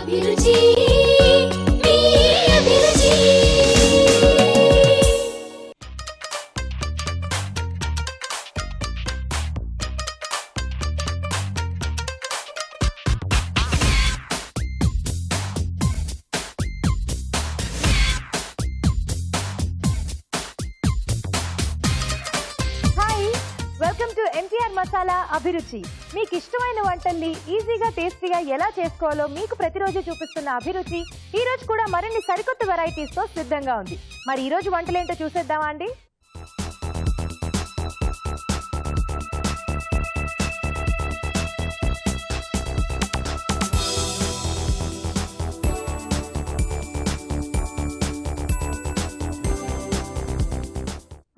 అభిరుచి మీ అభిరుచి. Welcome to NTR masala అభిరుచి. మీకు ఇష్టమైన వంటల్ని ఈజీగా టేస్టీగా ఎలా చేసుకోవాలో మీకు ప్రతిరోజు చూపిస్తున్న అభిరుచి ఈ రోజు కూడా మరిన్ని సరికొత్త వెరైటీస్ తో సిద్ధంగా ఉంది. మరి ఈ రోజు వంటలేంటో చూసేద్దామా అండి?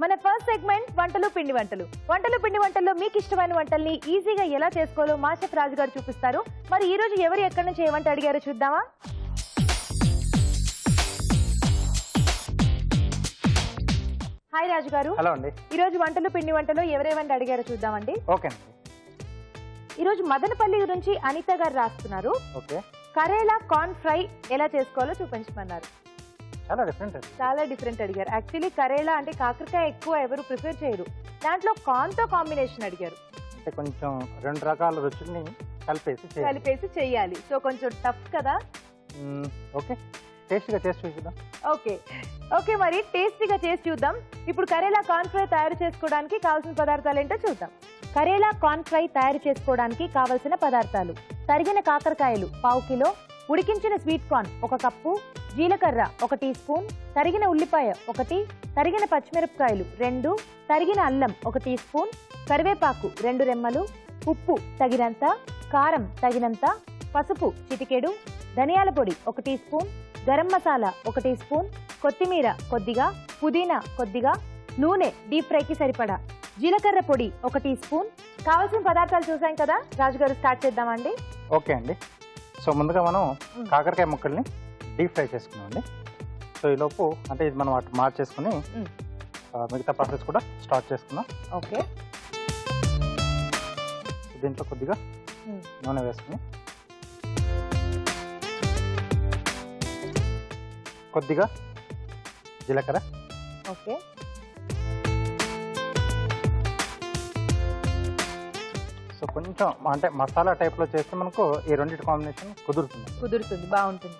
మన ఫస్ట్ సెగ్మెంట్ వంటలు పిండి వంటలు. వంటలు పిండి వంటల్లో మీకు ఇష్టమైన వంటల్ని ఈజీగా ఎలా చేసుకోవాలో మా షెఫ్ రాజు గారు చూపిస్తారు. మరి ఈ రోజు ఎవరు ఎక్కడి నుంచి ఏమంట అడిగారో చూద్దామా? హాయ్ రాజు గారు. హలో అండి. ఈ రోజు వంటలు పిండి వంటలో ఎవరేమంట అడిగారో చూద్దామండి. ఓకే అండి. ఈ రోజు మదనపల్లి నుంచి అనిత గారు రాస్తున్నారు. ఓకే. కరేలా కార్న్ ఫ్రై ఎలా చేసుకోవాలో చూపించమన్నారు. చాలా డిఫరెంట్ అడిగారు. యాక్చువల్లీ కరేలా అంటే కాకరకాయ ఎక్కువ ఎవరు ప్రిఫర్ చేయరు, దాంట్లో కార్న్ తో కాంబినేషన్ అడిగారు. అంటే కొంచెం రెండు రకాల రుచుల్ని కలిపేసి చెయ్యాలి. సో కొంచెం టఫ్ కదా. ఓకే, టేస్టీగా చేసి చూద్దాం. ఓకే మరి టేస్టీగా చేసి చూద్దాం. ఇప్పుడు కరేలా కార్న్ ఫ్రై తయారు చేసుకోవడానికి కావాల్సిన పదార్థాలు ఏంటో చూద్దాం. కరేలా కార్న్ ఫ్రై తయారు చేసుకోవడానికి కావలసిన పదార్థాలు: తరిగిన కాకరకాయలు 1/2 కిలో, ఉడికించిన స్వీట్ కార్న్ 1 కప్పు, జీలకర్ర 1 టీ స్పూన్, తరిగిన ఉల్లిపాయ 1, తరిగిన పచ్చిమిరపకాయలు 2, తరిగిన అల్లం 1 టీ స్పూన్, కరివేపాకు 2 రెమ్మలు, ఉప్పు తగినంత, కారం తగినంత, పసుపు చిటికెడు, ధనియాల పొడి 1 teaspoon, garam masala 1 teaspoon, కొత్తిమీర కొద్దిగా, పుదీనా కొద్దిగా, నూనె డీప్ ఫ్రైకి సరిపడా, జీలకర్ర పొడి 1 టీ స్పూన్. కావాల్సిన పదార్థాలు చూసాం కదా రాజుగారు, స్టార్ట్ చేద్దామండి. ఓకే అండి. సో ముందుగా మనం కాకరకాయ ముక్కల్ని డీప్ ఫ్రై చేసుకున్నాం అండి. సో ఈ లోపు అంటే ఇది మనం అటు మార్చేసుకుని మిగతా ప్రాసెస్ కూడా స్టార్ట్ చేసుకున్నాం. ఓకే. దీంట్లో కొద్దిగా నూనె వేసుకుని కొద్దిగా జీలకర్ర, ఓకే, సో కొంచెం అంటే మసాలా టైప్ లో చేస్తే మనకు ఈ రెండింటి కాంబినేషన్ కుదురుతుంది, బాగుంటుంది.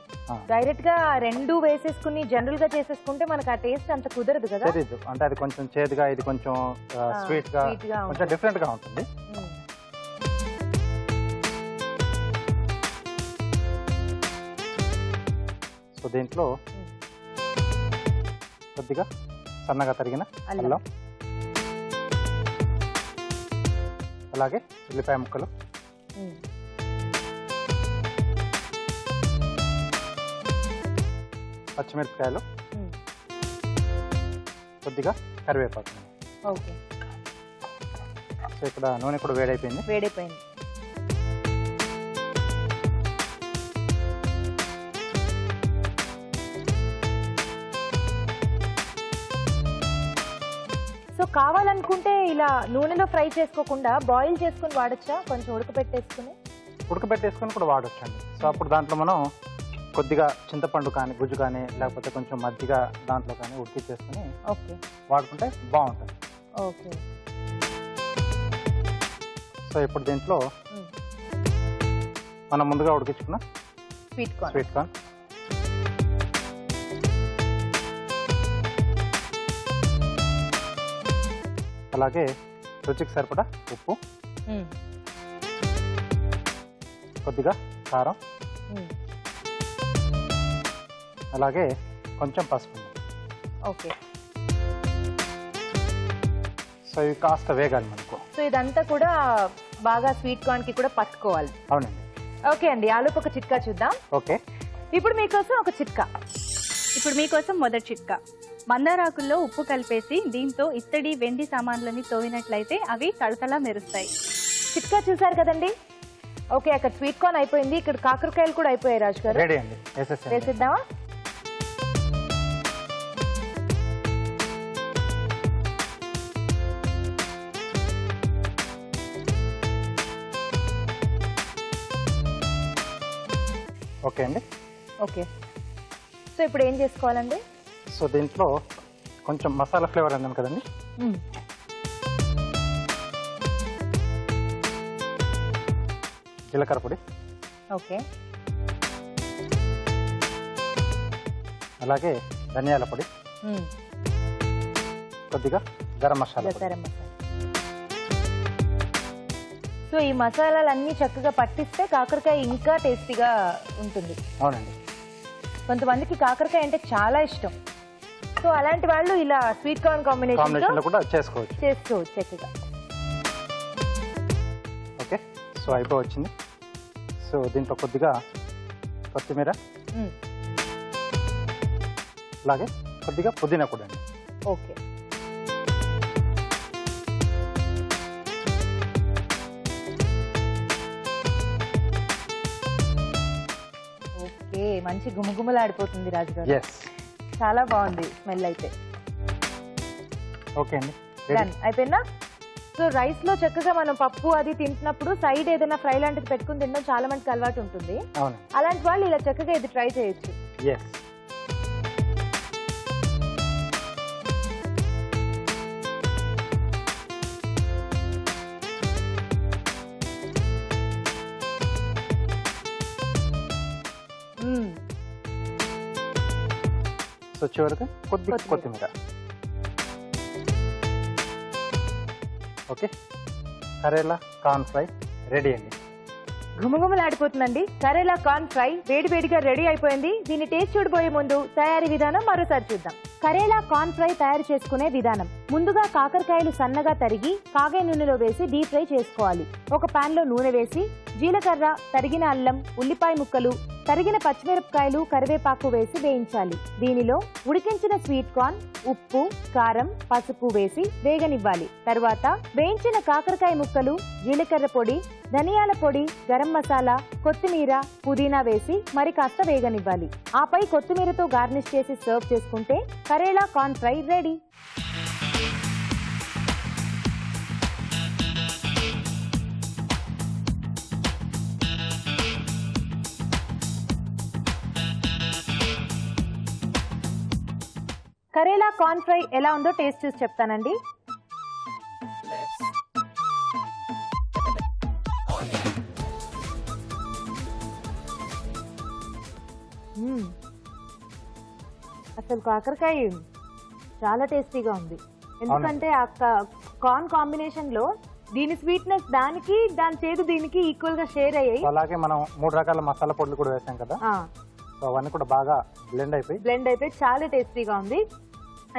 డైరెక్ట్ గా రెండు వేసేసుకుని జనరల్ గా చేసేసుకుంటే మనకు ఆ టేస్ట్ అంత కుదరదు కదా. అంటే అది కొంచెం చేదుగా, ఇది కొంచెం స్వీట్ గా, కొంచెం డిఫరెంట్ గా ఉంటుంది. సో దీంట్లో కొద్దిగా సన్నగా తరిగిన అల్లం, అలాగే ఉల్లిపాయ ముక్కలు, పచ్చిమిరపకాయలు, కొద్దిగా కరివేపాకు. ఓకే. సో ఇక్కడ నూనె కూడా వేడైపోయింది. సో కావాలనుకుంటే ఇలా నూనెలో ఫ్రై చేసుకోకుండా బాయిల్ చేసుకుని వాడచ్చా? కొంచెం ఉడకబెట్టేసుకుని కూడా వాడొచ్చండి. సో అప్పుడు దాంట్లో మనం కొద్దిగా చింతపండు కానీ, గుజ్జు కానీ, లేకపోతే కొంచెం మజ్జిగ దాంట్లో కానీ ఉడికిచ్చేసుకుని వాడుకుంటే బాగుంటుంది. ఓకే. సో ఇప్పుడు దీంట్లో మనం ముందుగా ఉడికించుకున్న స్వీట్ కార్న్, అలాగే రుచికి సరిపడా ఉప్పు, కొద్దిగా కారం, అలాగే కొంచెం పసుపు. ఓకే. సో ఇవి కాస్త వేగాలి మనకు. సో ఇదంతా కూడా బాగా స్వీట్ కార్న్ కి కూడా పట్టుకోవాలి. అవునండి. ఓకే అండి, ఆలోపు ఒక చిట్కా చూద్దాం. ఓకే. ఇప్పుడు మీకోసం మొదటి చిట్కా: మందారాకుల్లో ఉప్పు కలిపేసి దీంతో ఇత్తడి, వెండి సామాన్లని తోవినట్లయితే అవి తళతళ మెరుస్తాయి. చిట్కా చూసారు కదండి. ఓకే, అక్కడ స్వీట్ కార్న్ అయిపోయింది, ఇక్కడ కాకరకాయలు కూడా అయిపోయాయి. రాజు గారు రెడీ అండి, వేసేద్దామా? ఓకే అండి. ఓకే, సో ఇప్పుడు ఏం చేసుకోవాలండి? సో దీంట్లో కొంచెం మసాలా ఫ్లేవర్ అన్నాను కదండి, జీలకర్ర పొడి, ఓకే, అలాగే ధనియాల పొడి, కొద్దిగా గరం మసాలా పొడి. గరం మసాలా. సో ఈ మసాలాలన్నీ చక్కగా పట్టిస్తే కాకరకాయ ఇంకా టేస్టీగా ఉంటుంది. అవునండి. కొంతమందికి కాకరకాయ అంటే చాలా ఇష్టం. సో అలాంటి వాళ్ళు ఇలా స్వీట్ కార్న్ కాంబినేషన్ లో కూడా చేసుకోవచ్చు. చేసుకోవచ్చు చక్కగా. Okay, so అయిపోవచ్చింది. సో దీంట్లో కొద్దిగా కొత్తిమీర, అలాగే కొద్దిగా పుదీనా కూడా అండి. ఓకే, ఓకే, మంచి గుమగుమలాడిపోతుంది రాజుగారు. ఎస్, చాలా బాగుంది స్మెల్ అయితే. ఓకే అండి, డన్ అయిపోయిందా? సో రైస్ లో చక్కగా మనం పప్పు అది తింటున్నప్పుడు సైడ్ ఏదైనా ఫ్రై లాంటిది పెట్టుకుని తినడం చాలా మందికి అలవాటు ఉంటుంది. అవును, అలాంటి వాళ్ళు ఇలా చక్కగా ఇది ట్రై చేయొచ్చు. ఎస్. సో చివరికి కొద్దిగా కొత్తిమీర. Okay, karela corn fry ready అండి. గుమగుమలాడిపోతుందండి. కరేలా కార్న్ ఫ్రై వేడివేడిగా రెడీ అయిపోయింది. దీన్ని టేస్ట్ చూడబోయే ముందు తయారీ విధానం మరోసారి చూద్దాం. కరేలా కార్న్ ఫ్రై తయారు చేసుకునే విధానం: ముందుగా కాకరకాయలు సన్నగా తరిగి కాగే నూనెలో వేసి డీప్ ఫ్రై చేసుకోవాలి. ఒక పాన్ లో నూనె వేసి జీలకర్ర, తరిగిన అల్లం, ఉల్లిపాయ ముక్కలు, తరిగిన పచ్చిమిరపకాయలు, కరివేపాకు వేసి వేయించాలి. దీనిలో ఉడికించిన స్వీట్ కార్న్, ఉప్పు, కారం, పసుపు వేసి వేగనివ్వాలి. తరువాత వేయించిన కాకరకాయ ముక్కలు, జీలకర్ర పొడి, ధనియాల పొడి, గరం మసాలా, కొత్తిమీర, పుదీనా వేసి మరి కాస్త వేగనివ్వాలి. ఆపై కొత్తిమీరతో గార్నిష్ చేసి సర్వ్ చేసుకుంటే karela corn fry ready. Karela corn fry ఎలా ఉందో టేస్ట్ చూసి చెప్తానండి. అసలు కాకరకాయ చాలా టేస్టీగా ఉంది. ఎందుకంటే ఆ కార్న్ కాంబినేషన్ లో దీని స్వీట్నెస్ దానికి, దాని చేదు దీనికి ఈక్వల్ గా షేర్ అయ్యాయి. అలాగే మనం 3 రకాల మసాలా పొడులు కూడా వేసాం కదా, సో అవన్నీ కూడా బాగా బ్లెండ్ అయిపోయి చాలా టేస్టీగా ఉంది.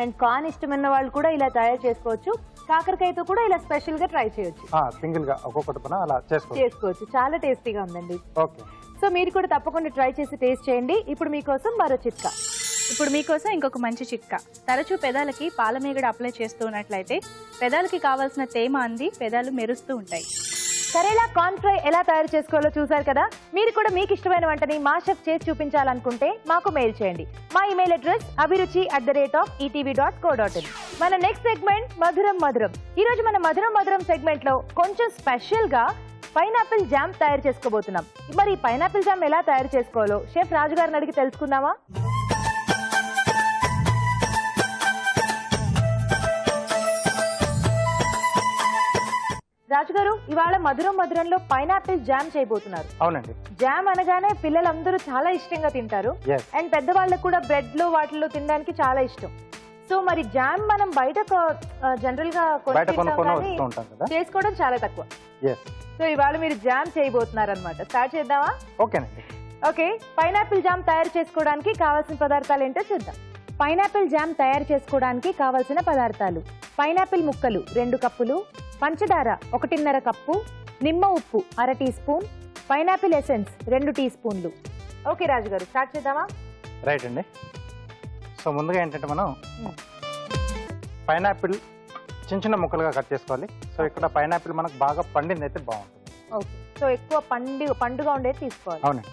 అండ్ కార్న్ ఇష్టమైన వాళ్ళు కూడా ఇలా తయారు చేసుకోవచ్చు. కాకరకాయతో కూడా ఇలా స్పెషల్ గా ట్రై చేయొచ్చు. సింగిల్ గా ఒక్కొక్కటి అలా చేసుకోవచ్చు. చాలా టేస్టీగా ఉందండి. ఓకే, సో మీరు కూడా తప్పకుండా ట్రై చేసి టేస్ట్ చేయండి. ఇప్పుడు మీకోసం మరో చిట్కా. ఇప్పుడు మీకోసం ఇంకొక మంచి చిట్కా. తరచూ పెదాలకి పాలమీగడ అప్లై చేస్తూ ఉన్నట్లయితే పెదాలకి కావాల్సిన తేమ అంది పెదాలు మెరుస్తూ ఉంటాయి. కరేలా కార్న్ ఫ్రై ఎలా తయారు చేసుకోవాలో చూసారు కదా. మీరు కూడా మీకు ఇష్టమైన వంటని మా షెఫ్ చేసి చూపించాలనుకుంటే మాకు మెయిల్ చేయండి. మా ఇమెయిల్ అడ్రస్ abhiruchi@etv.co.in. మన నెక్స్ట్ సెగ్మెంట్ మధురం మధురం. ఈ రోజు మన మధురం మధురం సెగ్మెంట్ లో కొంచెం స్పెషల్ గా పైనాపిల్ జామ్ తయారు చేసుకోబోతున్నాం. మరి పైనాపిల్ జామ్ ఎలా తయారు చేసుకోవాలో షెఫ్ రాజు గారిని అడిగి తెలుసుకుందామా? రాజుగారు, ఇవాళ మధురం మధురంలో పైనాపిల్ జామ్ చేయబోతున్నారు. అవునండి. జామ్ అనగానే పిల్లలందరూ చాలా ఇష్టంగా తింటారు. అండ్ పెద్దవాళ్ళకు కూడా బ్రెడ్ లో వాటిలో తినడానికి చాలా ఇష్టం. సో మరి జామ్ మనం బయట జనరల్ గా చేసుకోవడం చాలా తక్కువ. సో ఇవాళ మీరు జామ్ చేయబోతున్నారు అనమాట. స్టార్ట్ చేద్దామా? ఓకే, పైనాపిల్ జామ్ తయారు చేసుకోవడానికి కావాల్సిన పదార్థాలు ఏంటో చూద్దాం. పైనాపిల్ జామ్ తయారు చేసుకోవడానికి కావాల్సిన పదార్థాలు: పైనాపిల్ ముక్కలు 2 కప్పులు, పంచదార 1.5 కప్పు, నిమ్మ ఉప్పు 1/2 టీ స్పూన్, పైనాపిల్ ఎసెన్స్ 2 టీ స్పూన్లు. ఓకే రాజు గారు, స్టార్ట్ చేద్దామా? రైట్ అండి. సో ముందుగా ఏంటంటే మనం పైనాపిల్ చిన్న ముక్కలుగా కట్ చేసుకోవాలి. సో ఇక్కడ పైనాపిల్ మనకు బాగా పండింది అయితే బాగుంటుంది. ఓకే, సో ఎక్కువ పండుగా ఉండేది తీసుకోవాలి. అవునండి.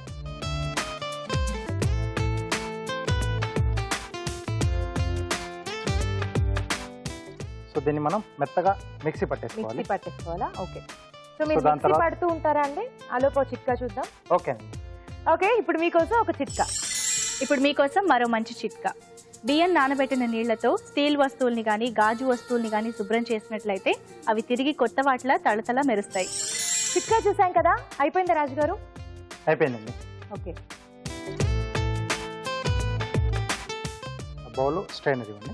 సో దీన్ని మనం మెత్తగా మిక్సీ పట్టేసుకోవాలా? ఓకే, సో మీరు మిక్సీ పడుతూ ఉంటారా అండి? ఆలోపు చిట్కా చూద్దాం. ఓకే అండి. ఓకే, ఇప్పుడు మీకోసం ఒక చిట్కా. ఇప్పుడు మీకోసం మరో మంచి చిట్కా. బియ్యం నానబెట్టిన నీళ్లతో స్టీల్ వస్తువుల్ని కానీ గాజు వస్తువుల్ని కానీ శుభ్రం చేసినట్లయితే అవి తిరిగి కొత్త వాటిలా తళతళ మెరుస్తాయి. చిట్కా చూసాం కదా, అయిపోయిందా రాజు గారు? అయిపోయిందండి. ఓకే, బౌల్ స్ట్రైనర్ ఇవ్వండి.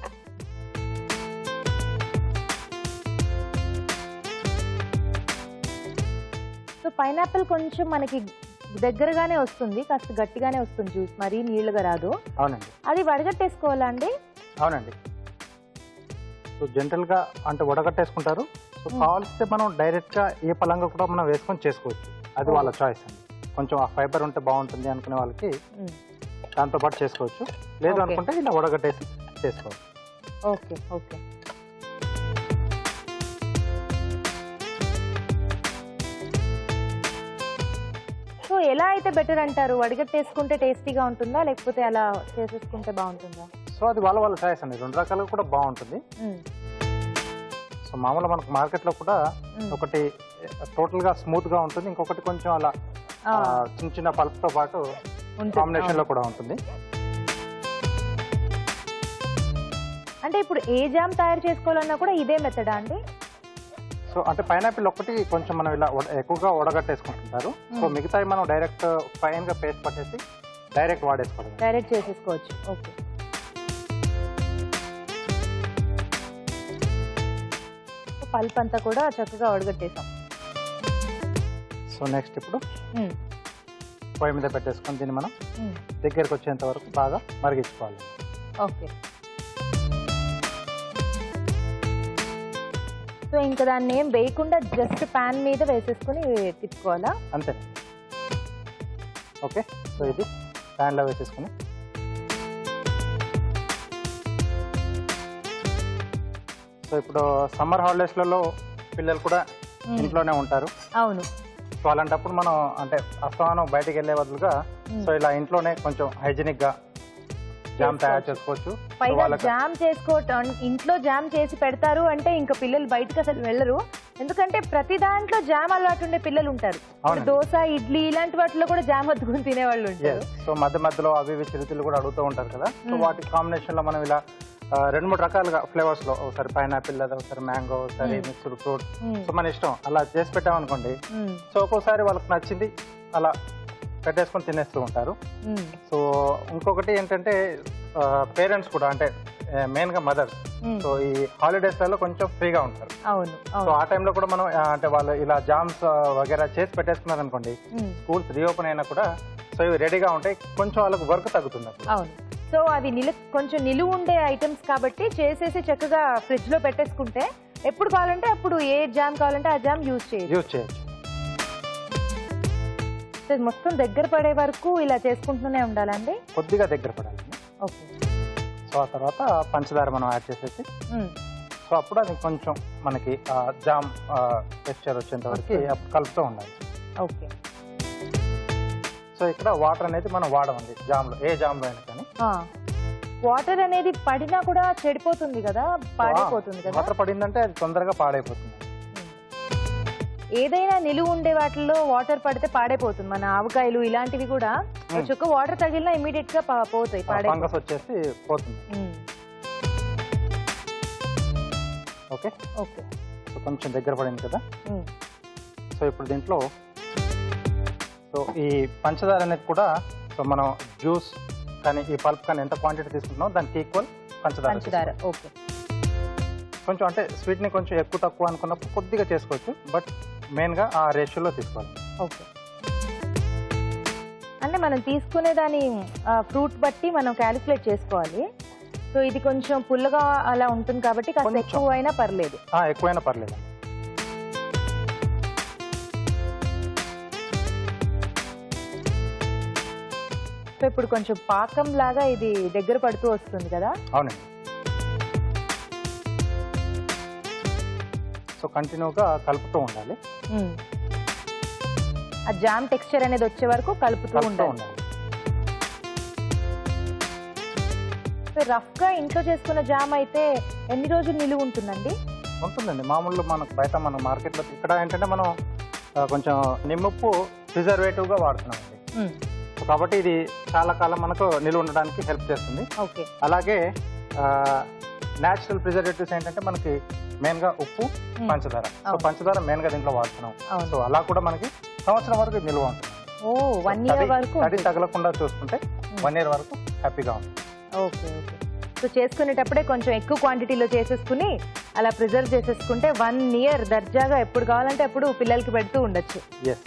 సో పైనాపిల్ కొంచెం మనకి దగ్గరగానే వస్తుంది, కాస్త గట్టిగానే వస్తుంది జ్యూస్, మరీ నీళ్లుగా రాదు. అవునండి. అది వడగట్టేసుకోవాలా అండి? అవునండి. సో జనరల్గా అంటే వడగట్టేసుకుంటారు. సో కావాల్సితే మనం డైరెక్ట్గా ఏ పలంగా కూడా మనం వేసుకొని చేసుకోవచ్చు, అది వాళ్ళ చాయిస్ అండి. కొంచెం ఆ ఫైబర్ ఉంటే బాగుంటుంది అనుకునే వాళ్ళకి దాంతో పాటు చేసుకోవచ్చు, లేదు అనుకుంటే ఇలా వడగట్టేసి చేసుకోవచ్చు. Okay okay. సో ఎలా అయితే బెటర్ అంటారు? వడగట్టేసుకుంటే టేస్టీగా ఉంటుందా, లేకపోతే అలా చేసేసుకుంటే బాగుంటుందా? సో అది వాళ్ళ చాయిస్ అండి, రెండు రకాలుగా కూడా బాగుంటుంది. సో మామూలుగా మనకు మార్కెట్లో కూడా ఒకటి టోటల్గా స్మూత్గా ఉంటుంది, ఇంకొకటి కొంచెం అలా చిన్న చిన్న పల్ప్తో పాటు కాంబినేషన్లో కూడా ఉంటుంది. అంటే ఇప్పుడు ఏ జామ్ తయారు చేసుకోవాలన్నా కూడా ఇదే మెథడా అండి? సో అంటే పైనాపిల్ ఒక్కటి కొంచెం మనం ఇలా ఎక్కువగా వడగట్టేసుకుంటుంటారు. సో మిగతాయి మనం డైరెక్ట్ ఫైన్ గా పేస్ట్ పట్టేసి డైరెక్ట్ వాడేసుకోవాలి, డైరెక్ట్ చేసేసుకోవచ్చు. ఓకే, పల్ప్ అంతా కూడా చక్కగా వడగట్టేసాం. సో నెక్స్ట్ ఇప్పుడు పొయ్యి మీద పెట్టేసుకొని దీన్ని మనం దగ్గరికి వచ్చేంత వరకు బాగా మరిగించుకోవాలి. ఓకే, సో ఇంకా దాన్ని ఏం వేయకుండా జస్ట్ ప్యాన్ మీద వేసేసుకుని తిప్పుకోవాలా? అంతే. ఓకే, సో ఇది ప్యాన్లో వేసేసుకుని సో ఇప్పుడు సమ్మర్ హాలిడేస్లలో పిల్లలు కూడా ఇంట్లోనే ఉంటారు. అవును. సో అలాంటప్పుడు మనం అంటే అస్తమానం బయటికి వెళ్ళే బదులుగా సో ఇలా ఇంట్లోనే కొంచెం హైజీనిక్ గా జామ్ తయారు చేసుకోవచ్చు. పైగా జామ్ చేసుకోవటం, ఇంట్లో జామ్ చేసి పెడతారు అంటే ఇంకా పిల్లలు బయటకు అసలు వెళ్ళరు, ఎందుకంటే ప్రతి దాంట్లో జామ్ అలవాటు ఉండే పిల్లలు ఉంటారు. దోశ, ఇడ్లీ ఇలాంటి వాటిలో కూడా జామ్ అద్దుకుని తినేవాళ్ళు ఉంటారు. సో మధ్య మధ్యలో అవి ఇవి చిరుతిళ్ళు కూడా అడుగుతూ ఉంటారు కదా. సో వాటి కాంబినేషన్ లో మనం ఇలా 2-3 రకాలుగా ఫ్లేవర్స్ లో, ఒకసారి పైనాపిల్, లేదా ఒకసారి మ్యాంగో, ఒకసారి మిక్స్డ్ ఫ్రూట్, సో మన ఇష్టం అలా చేసి పెట్టామనుకోండి. సో ఒక్కోసారి వాళ్ళకి నచ్చింది అలా పెట్టేసుకొని తినేస్తూ ఉంటారు. సో ఇంకొకటి ఏంటంటే పేరెంట్స్ కూడా అంటే మెయిన్ గా మదర్స్, సో ఈ హాలిడేస్ లలో కొంచెం ఫ్రీగా ఉంటారు. సో ఆ టైంలో కూడా మనం అంటే వాళ్ళు ఇలా జామ్స్ వగేరా చేసి పెట్టేసుకున్నారు అనుకోండి, స్కూల్స్ రీఓపెన్ అయినా కూడా సో ఇవి రెడీగా ఉంటాయి, కొంచెం వాళ్ళకి వర్క్ తగ్గుతుంది. అవును. సో అవి కొంచెం నిలువ ఉండే ఐటమ్స్ కాబట్టి చేసేసి చక్కగా ఫ్రిడ్జ్ లో పెట్టేసుకుంటే ఎప్పుడు కావాలంటే అప్పుడు ఏ జామ్ కావాలంటే ఆ జామ్ యూజ్ చేయొచ్చు. మొత్తం దగ్గర పడే వరకు ఇలా చేసుకుంటూనే ఉండాలండి, కొద్దిగా దగ్గర పడాలి. ఓకే. సో ఆ తర్వాత పంచదార మనం యాడ్ చేసేసి సో అప్పుడు అది కొంచెం మనకి జామ్ టెక్స్చర్ వచ్చేంత వరకు అప్పుడు కలుపుతూ ఉండాలి. ఓకే. సో ఇక్కడ వాటర్ అనేది మనం వాడమండి జామ్లో, ఏ జామ్లో అయినా కానీ. వాటర్ అనేది పడినా కూడా చెడిపోతుంది కదా, పాడైపోతుంది కదా. వాటర్ పడిందంటే అది తొందరగా పాడైపోతుంది. ఏదైనా నిలువ ఉండే వాటిల్లో వాటర్ పడితే పాడైపోతుంది. మన ఆవకాయలు ఇలాంటివి కూడా చుక్క వాటర్ తగిలినా ఇమీడియట్ గా పోతాయి, ఫంగస్ వచ్చేసి పోతుంది. Okay okay. సో కొంచెం దగ్గర పడింది కదా. సో ఇప్పుడు దీంట్లో సో ఈ పంచదార అనేది కూడా సో మనం జ్యూస్ కానీ ఈ పల్ప్ కానీ ఎంత క్వాంటిటీ తీసుకుంటున్నాం దానికి ఈక్వల్ పంచదార. ఓకే. కొంచెం అంటే స్వీట్ని కొంచెం ఎక్కువ తక్కువ అనుకున్నప్పుడు కొద్దిగా చేసుకోవచ్చు, బట్ మెయిన్గా ఆ రేషియోలో తీసుకోవాలి. ఓకే. అంటే మనం తీసుకునే దాని ఫ్రూట్ బట్టి మనం క్యాలిక్యులేట్ చేసుకోవాలి. సో ఇది కొంచెం పుల్లగా అలా ఉంటుంది కాబట్టి కాస్త ఎక్కువైనా పర్లేదు. ఎక్కువైనా పర్లేదు. సో ఇప్పుడు కొంచెం పాకం లాగా ఇది దగ్గర పడుతూ వస్తుంది కదా. అవునండి. సో కంటిన్యూగా కలుపుతూ ఉండాలి. ఆ జామ్ టెక్స్చర్ అనేది వచ్చే వరకు కలుపుతూ ఉండాలి. సో రఫ్ గా ఇంట్లో చేసుకున్న జామ్ అయితే ఎన్ని రోజులు నిలువ ఉంటుందండి? ఉంటుందండి. మామూలు మనకు బయట మన మార్కెట్లో ఇక్కడ ఏంటంటే మనం కొంచెం నిమ్మప్పు ప్రిజర్వేటివ్ గా వాడుతున్నామండి. సో కాబట్టి ఇది చాలా కాలం మనకు నిలువ ఉండడానికి హెల్ప్ చేస్తుంది. ఓకే. అలాగే న్యాచురల్ ప్రిజర్వేటివ్స్ ఏంటంటే మనకి మెయిన్గా ఉప్పు, పంచదార. సో పంచదార మెయిన్గా దీంట్లో వాడుతున్నాం. సో అలా కూడా మనకి సంవత్సరం వరకు నిల్వ ఉంటుంది. ఓ 1 ఇయర్ వరకు తడి తగలకుండా చూసుకుంటే 1 ఇయర్ వరకు హ్యాపీగా ఉంటుంది. Okay okay. సో చేసుకునేటప్పుడే కొంచెం ఎక్కువ క్వాంటిటీలో చేసేసుకుని అలా ప్రిజర్వ్ చేసేసుకుంటే 1 ఇయర్ దర్జాగా ఎప్పుడు కావాలంటే అప్పుడు పిల్లలకి పెడుతూ ఉండొచ్చు. ఎస్.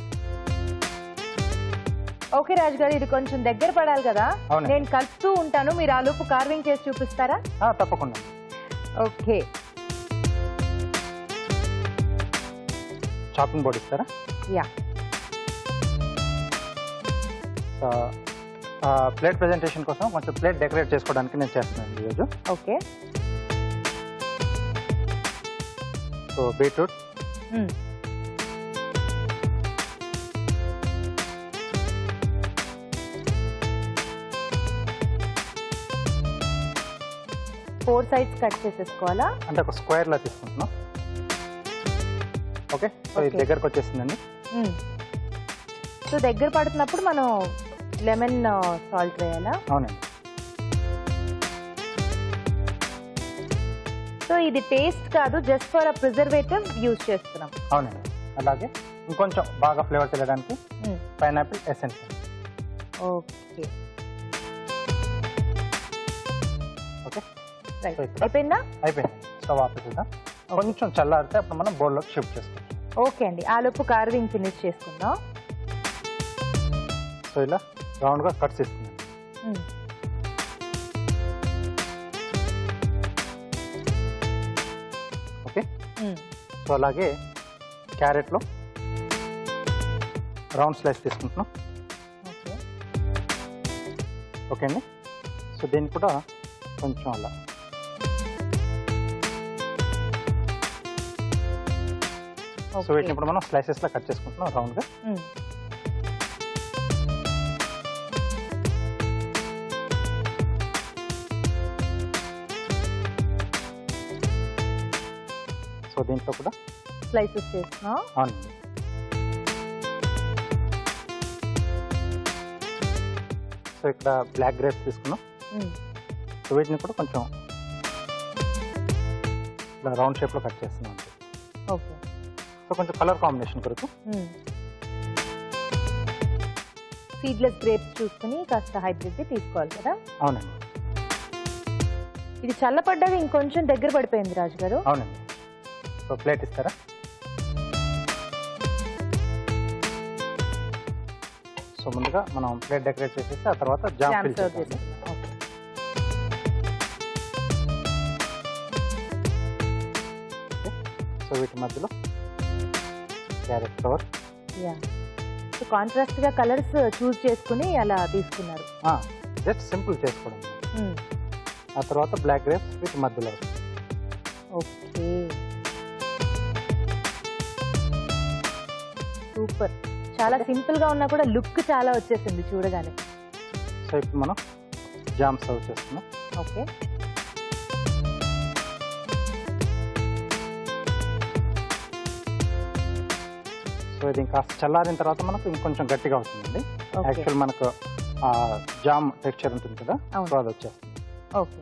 ఓకే రాజు గారు, ఇది కొంచెం దగ్గర పడాలి కదా, అవునండి. నేను కలుపుతూ ఉంటాను, మీరు ఆ లోపు కార్వింగ్ చేసి చూపిస్తారా? తప్పకుండా. ఓకే. చాపింగ్ బోర్డ్ ఇస్తారా? యా. సో ప్లేట్ ప్రెజెంటేషన్ కోసం కొంచెం ప్లేట్ డెకరేట్ చేసుకోవడానికి నేను చేస్తున్నాను ఈరోజు. Okay. So beetroot, four sides cut చేసేసుకోవాలా? అంటే ఒక స్క్వేర్ లా తీసుకుంటున్నాం. ఓకే. సో ఇది దగ్గరకు వచ్చేసిందండి. సో దగ్గర పడుతున్నప్పుడు మనం లెమన్ సాల్ట్ వేయాలా? అవునండి. సో ఇది టేస్ట్ కాదు, just for a preservative use చేస్తున్నాం. అవునండి. అలాగే ఇంకొంచెం బాగా ఫ్లేవర్ తెలియడానికి పైనాపిల్ ఎసెన్స్. ఓకే. ఓకే. అయిపోయిందా? అయిపోయింది. స్టవ్ ఆపేద్దాం. కొంచెం చల్లారితే అప్పుడు మనం బౌల్లోకి షిఫ్ట్ చేసుకోవచ్చు. ఓకే అండి, ఆ లోపు కార్వింగ్ ఫినిష్ చేసుకుందాం. సో ఇలా రౌండ్గా కట్స్ ఇస్తున్నాం. ఓకే. సో అలాగే క్యారెట్లో రౌండ్ స్లైస్ తీసుకుంటున్నాం. ఓకే. ఓకే అండి. సో దీన్ని కూడా కొంచెం అలా సో వీటిని ఇప్పుడు మనం స్లైసెస్లో కట్ చేసుకుంటున్నాం రౌండ్గా. సో దీంట్లో కూడా స్లైసెస్ చేస్తున్నాం. అవునండి. సో ఇక్కడ బ్లాక్ గ్రేప్స్ తీసుకున్నాం. సో వీటిని కూడా కొంచెం ఇలా రౌండ్ షేప్లో కట్ చేస్తున్నాం. ఓకే. సో కొంచెం కలర్ కాంబినేషన్ కొరకు సీడ్లెస్ గ్రేప్స్ చూసుకుని కాస్త హైబ్రిడ్ తీసుకోవాలి కదా. అవునండి. ఇది చల్లపడ్డాక ఇంకొంచెం దగ్గర పడిపోయింది రాజు గారు. అవునండి. సో ప్లేట్ ఇస్తారా? సో ముందుగా మనం ప్లేట్ డెకరేట్ చేసేసి ఆ తర్వాత జామ్ ఫిల్ చేస్తాం. సో వీటి మధ్యలో క్యారెట్ కవర్. సో కాంట్రాస్ట్ గా కలర్స్ చూస్ చేసుకుని అలా తీసుకున్నారు. జస్ట్ సింపుల్ చేసుకోవడం. ఆ తర్వాత బ్లాక్ గ్రేప్స్ వీటి మధ్యలో. ఓకే. సూపర్. చాలా సింపుల్ గా ఉన్నా కూడా లుక్ చాలా వచ్చేసింది చూడగానే. సో ఇప్పుడు మనం జామ్ సర్వ్ చేస్తున్నాం. ఓకే. సో ఇది ఇంకా చల్లారిన తర్వాత మనకు ఇంకొంచెం గట్టిగా అవుతుందండి. యాక్చువల్ మనకు జామ్ టెక్స్చర్ ఉంటుంది కదా, సో అది వచ్చేస్తుంది. ఓకే.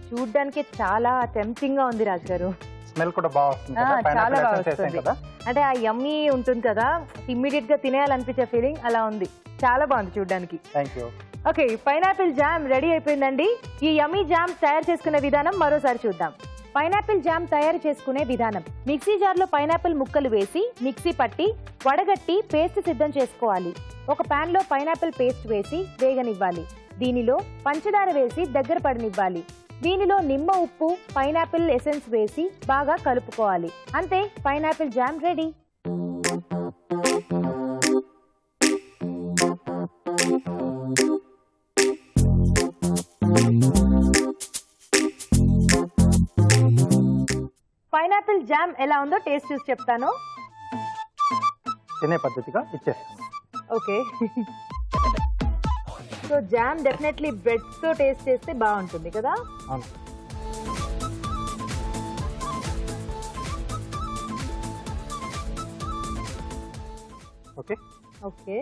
చూడ్డానికి చాలా టెంప్టింగ్ గా ఉంది రాజు గారు. స్మెల్ కూడా బాగా వస్తుంది కదా, చాలా బాగా పైనాపిల్ వస్తుంది కదా. అంటే ఆ యమ్మీ ఉంటుంది కదా, ఇమ్మీడియట్ గా తినేయాలనిపించే ఫీలింగ్ అలా ఉంది. చాలా బాగుంది చూడ్డానికి. Thank you. Okay, pineapple jam ready అయిపోయిందండి. ఈ యమ్మీ జామ్ తయారు చేసుకునే విధానం మరోసారి చూద్దాం. పైనాపిల్ జామ్ తయారు చేసుకునే విధానం: మిక్సీ జార్లో పైనాపిల్ ముక్కలు వేసి మిక్సీ పట్టి వడగట్టి పేస్ట్ సిద్ధం చేసుకోవాలి. ఒక పాన్ లో పైనాపిల్ పేస్ట్ వేసి వేగనివ్వాలి. దీనిలో పంచదార వేసి దగ్గర పడనివ్వాలి. దీనిలో నిమ్మ ఉప్పు, పైనాపిల్ ఎసెన్స్ వేసి బాగా కలుపుకోవాలి. అంతే, pineapple jam ready. Pineapple jam ఎలా ఉందో టేస్ట్ చూసి చెప్తాను. తినే పద్ధతిగా ఇచ్చేస్తాను. Okay. So jam definitely bread తో టేస్ట్ చేస్తే బాగుంటుంది కదా. అవును. ఓకే. ఓకే,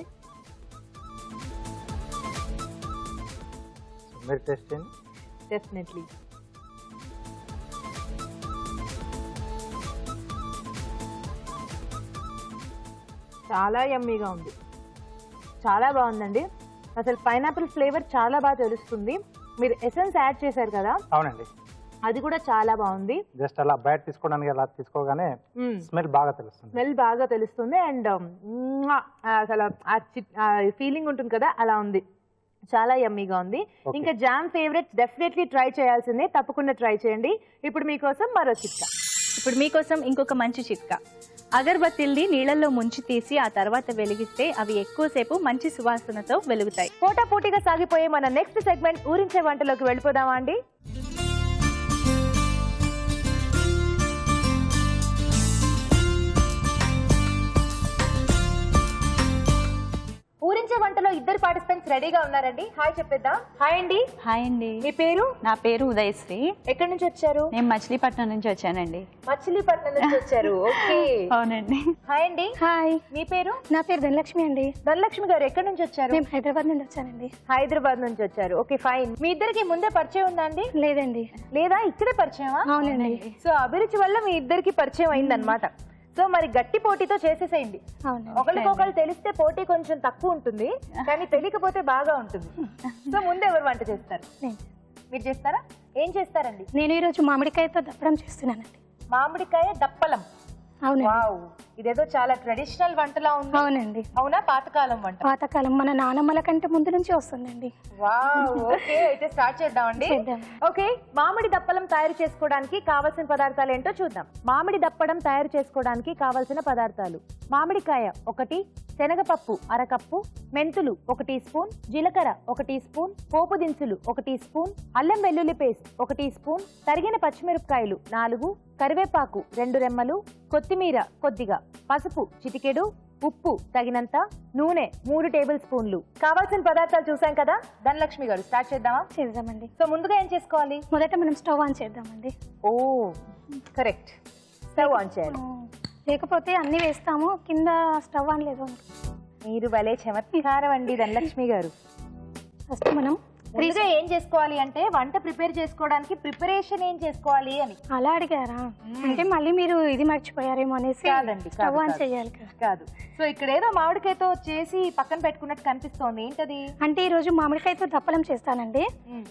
మీరు టేస్ట్ చేయండి. డెఫినెట్లీ. చాలా యమ్మీగా ఉంది, చాలా బాగుందండి. అసలు పైనాపిల్ ఫ్లేవర్ చాలా బాగా తెలుస్తుంది. మీరు ఎసెన్స్ యాడ్ చేశారు కదా, అవునండి. అది కూడా చాలా బాగుంది. జస్ట్ అలా బయట తీసుకోవడానికి అలా తీసుకోగానే స్మెల్ బాగా తెలుస్తుంది. స్మెల్ బాగా తెలుస్తుంది అండ్ అసలు ఆ ఫీలింగ్ ఉంటుంది కదా, అలా ఉంది. చాలా యమ్మీగా ఉంది. ఇంకా జామ్ ఫేవరెట్, డెఫినెట్లీ ట్రై చేయాల్సిందే, తప్పకుండా ట్రై చేయండి. ఇప్పుడు మీకోసం మరో చిట్కా. ఇప్పుడు మీకోసం ఇంకొక మంచి చిట్కా. అగరబత్తిల్ని నీళ్ళల్లో ముంచి తీసి ఆ తర్వాత వెలిగిస్తే అవి ఎక్కువసేపు మంచి సువాసనతో వెలుగుతాయి. పోటాపోటీగా సాగిపోయే మన నెక్స్ట్ సెగ్మెంట్ ఊరించే వంటలోకి వెళ్ళిపోదామా అండి? ఊరించే వంటలో ఇద్దరు పార్టిసిపెంట్స్ రెడీగా ఉన్నారండి. హాయ్ చెప్పేద్దాం. హాయ్ అండి. హాయ్ అండి. మీ పేరు? నా పేరు ఉదయశ్రీ. ఎక్కడి నుంచి వచ్చారు? నేను మచిలీపట్నం నుంచి వచ్చానండి. మచిలీపట్నం నుంచి వచ్చారు. ఓకే. అవునండి. హాయ్ అండి. హాయ్, మీ పేరు? నా పేరు ధనలక్ష్మి అండి. ధనలక్ష్మి గారు ఎక్కడి నుంచి వచ్చారు? మేము హైదరాబాద్ నుండి వచ్చానండి. హైదరాబాద్ నుంచి వచ్చారు. Okay fine. మీ ఇద్దరికి ముందే పరిచయం ఉందా అండి? లేదండి. లేదా ఇక్కడే పరిచయమా? అవునండి. సో అభిరుచి వల్ల మీ ఇద్దరికి పరిచయం అయిందన్నమాట. సో మరి గట్టి పోటీతో చేసేసేయండి. అవునండి. ఒకరికొకరు తెలిస్తే పోటీ కొంచెం తక్కువ ఉంటుంది, కానీ తెలియకపోతే బాగా ఉంటుంది. సో ముందు ఎవరు వంట చేస్తారు? మీరు చేస్తారా? ఏం చేస్తారండి? నేను ఈరోజు మామిడికాయతో దప్పడం చేస్తున్నానండి. మామిడికాయ దప్పలం. అవునండి. వావ్, ఇదేదో చాలా ట్రెడిషనల్ వంటలా ఉంది. అవునండి. అవునా? పాతకాలం వంట. పాతకాలం, మన నానమ్మల కంటే ముందు నుంచి వస్తుందండి. Wow, okay. అయితే స్టార్ట్ చేద్దామండి. చేద్దాం. ఓకే, మామిడి దప్పలం తయారు చేసుకోవడానికి కావాల్సిన పదార్థాలు ఏంటో చూద్దాం. మామిడి దప్పడం తయారు చేసుకోవడానికి కావాల్సిన పదార్థాలు: మామిడికాయ 1, శనగపప్పు 1/2 కప్పు, మెంతులు 1 టీ స్పూన్, జీలకర్ర 1 టీ స్పూన్, పోపు దినుసులు 1 టీ స్పూన్, అల్లం వెల్లుల్లి పేస్ట్ 1 టీ స్పూన్, తరిగిన పచ్చిమిరపకాయలు 4, కరివేపాకు 2 రెమ్మలు, కొత్తిమీర కొద్దిగా, పసుపు చిటికెడు, ఉప్పు తగినంత, నూనె 3 టేబుల్ స్పూన్లు. కావాల్సిన పదార్థాలు చూసాం కదా. ధనలక్ష్మి గారు స్టార్ట్ చేద్దామా? చేద్దామండి. సో ముందుగా ఏం చేసుకోవాలి? మొదట మనం స్టవ్ ఆన్ చేద్దామండి. ఓ కరెక్ట్, స్టవ్ ఆన్ చేయాలి. లేకపోతే అన్ని వేస్తాము, కింద స్టవ్ ఆన్ లేదు. మీరు భలే చమత్కారం అండి ధనలక్ష్మి గారు. ఫస్ట్ మనం ముందుగా ఏం చేసుకోవాలి అంటే వంట ప్రిపేర్ చేసుకోవడానికి ప్రిపరేషన్ ఏం చేసుకోవాలి అని. అలా అడిగారా? అంటే మళ్ళీ మీరు ఇది మర్చిపోయారేమో అనేసి కాదండి, స్టవ్ ఆన్ చేయాలి కదా. కాదు. సో ఇక్కడ ఏదో మామిడికాయతో చేసి పక్కన పెట్టుకున్నట్టు కనిపిస్తోంది, ఏంటది? అంటే ఈ రోజు మామిడికాయతో దప్పలం చేస్తానండి.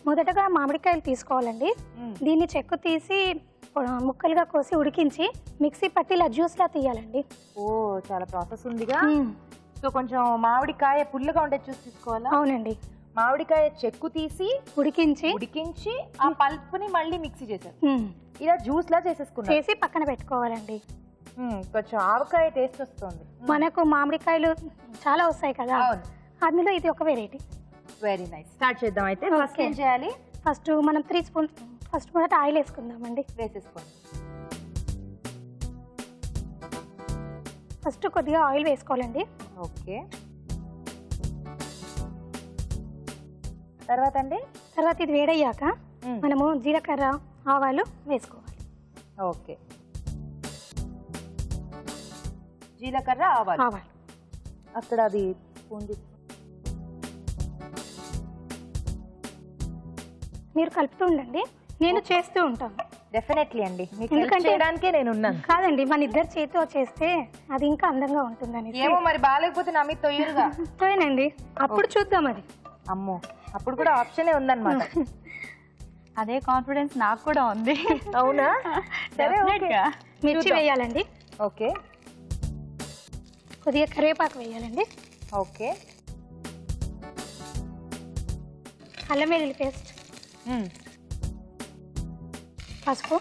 మొదటగా మామిడికాయలు తీసుకోవాలండి. దీన్ని చెక్కు తీసి ముక్కలుగా కోసి ఉడికించి మిక్సీ పట్టి ఇలా జ్యూస్ లా తీయాలండి. ఓ చాలా ప్రాసెస్ ఉందిగా. సో కొంచెం మామిడికాయ పుల్లగా ఉండే జ్యూస్ తీసుకోవాలా? అవునండి. మామిడికాయ చెక్కు తీసి ఉడికించి ఆ పల్ప్ ని మళ్ళీ మిక్సీ చేశారు. ఇలా జ్యూస్ లా చేసేసుకున్నారు. చేసి పక్కన పెట్టుకోవాలండి. కొంచెం ఆవకాయ టేస్ట్ వస్తుంది. మనకు మామిడికాయలు చాలా వస్తాయి కదా, అందులో ఇది ఒక వెరైటీ. Very nice. స్టార్ట్ చేద్దాం అయితే. ఫస్ట్ ఏం చేయాలి? ఫస్ట్ మనం 3 స్పూన్ ఫస్ట్ మొదట ఆయిల్ వేసుకుందామండి. వేసేసుకోండి. ఫస్ట్ కొద్దిగా ఆయిల్ వేసుకోవాలండి. ఓకే. తర్వాత అండి? తర్వాత ఇది వేడయ్యాక మనము జీలకర్ర ఆవాలు వేసుకోవాలి. ఓకే. జీలకర్ర ఆవాలు. అక్కడ అది మీరు కలుపుతూ ఉండండి, నేను చేస్తూ ఉంటాను. డెఫినెట్లీ అండి, మీకు చేయడానికే నేను ఉన్నాను. కాదండి, మన ఇద్దరు చేతితో చేస్తే అది ఇంకా అందంగా ఉంటుందని. ఏమో మరి బాగాలేకపోతే నా మీద తొయ్యరుగా. తోయనండి, అప్పుడు చూద్దాం. అది అమ్మో, అప్పుడు కూడా ఆప్షనే ఉందన్నమాట. అదే కాన్ఫిడెన్స్ నాకు కూడా ఉంది. అవునా? సరే, మిర్చి వేయాలండి. ఓకే. కొద్దిగా కరివేపాకు వేయాలండి. ఓకే. అల్లం వెల్లుల్లి పేస్ట్, పసుపు,